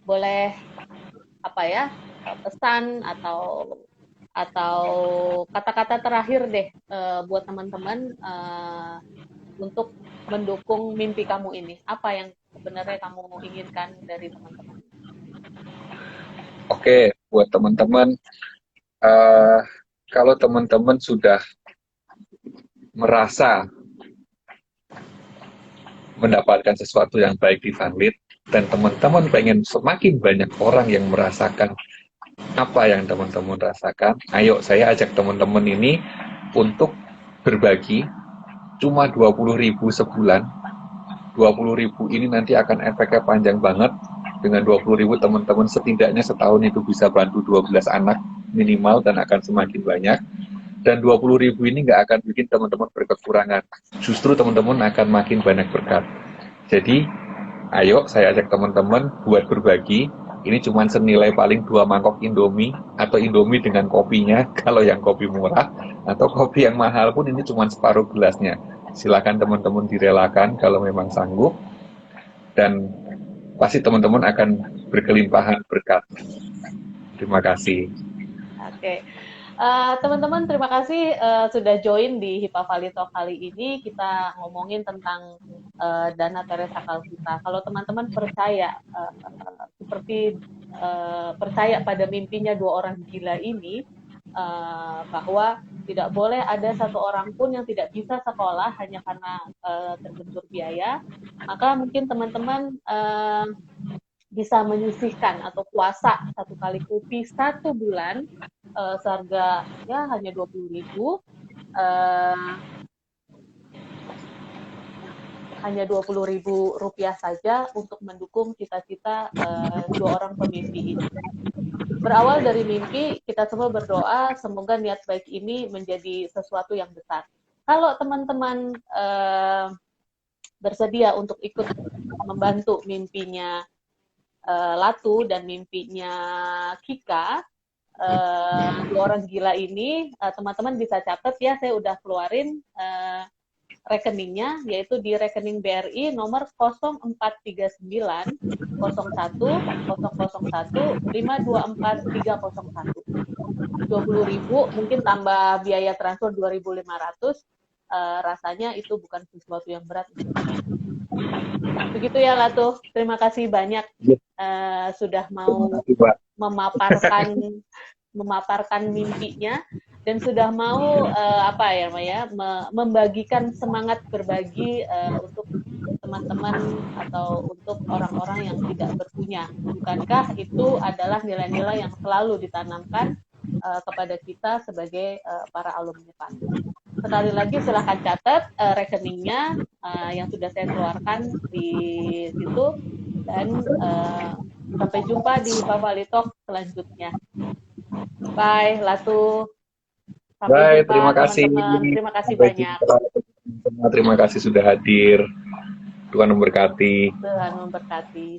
Boleh pesan atau kata-kata terakhir deh buat teman-teman untuk mendukung mimpi kamu ini. Apa yang sebenarnya kamu inginkan dari teman-teman? Oke, buat teman-teman, kalau teman-teman sudah merasa mendapatkan sesuatu yang baik di Vanlit, dan teman-teman pengen semakin banyak orang yang merasakan apa yang teman-teman rasakan, ayo saya ajak teman-teman ini untuk berbagi cuma 20.000 sebulan. 20.000 ini nanti akan efeknya panjang banget. Dengan 20.000 teman-teman setidaknya setahun itu bisa bantu 12 anak minimal dan akan semakin banyak. Dan 20.000 ini nggak akan bikin teman-teman berkekurangan. Justru teman-teman akan makin banyak berkat. Jadi, ayo saya ajak teman-teman buat berbagi. Ini cuma senilai paling 2 mangkok Indomie atau Indomie dengan kopinya kalau yang kopi murah, atau kopi yang mahal pun ini cuma separuh gelasnya. Silakan teman-teman direlakan kalau memang sanggup, dan pasti teman-teman akan berkelimpahan berkat. Terima kasih. Oke. Teman-teman, terima kasih sudah join di HIPA Valley Talk kali ini. Kita ngomongin tentang Dana Teresa Calcutta. Kalau teman-teman percaya, seperti percaya pada mimpinya dua orang gila ini, bahwa tidak boleh ada satu orang pun yang tidak bisa sekolah hanya karena terbentur biaya, maka mungkin teman-teman bisa menyisihkan atau puasa 1 kali kopi 1 bulan seharga ya hanya 20.000, hanya 20.000 rupiah saja untuk mendukung cita-cita 2 orang pemimpi ini. Berawal dari mimpi, kita semua berdoa semoga niat baik ini menjadi sesuatu yang besar. Kalau teman-teman bersedia untuk ikut membantu mimpinya Latu dan mimpinya Kika, 2 orang gila ini, teman-teman bisa catat ya, saya udah keluarin rekeningnya, yaitu di rekening BRI nomor 0439 01 001 524 301. 20.000, mungkin tambah biaya transfer 2.500, rasanya itu bukan sesuatu yang berat. Begitu ya Latu, terima kasih banyak sudah mau memaparkan mimpinya dan sudah mau membagikan semangat berbagi untuk teman-teman atau untuk orang-orang yang tidak berpunya. Bukankah itu adalah nilai-nilai yang selalu ditanamkan kepada kita sebagai para alumni PAN? Sekali lagi silahkan catat rekeningnya yang sudah saya keluarkan di situ, dan sampai jumpa di HIPA Valley Talk selanjutnya. Bye, Latu. Sampai jumpa, terima kasih. Teman-teman. Terima kasih banyak. Terima kasih sudah hadir. Tuhan memberkati. Tuhan memberkati.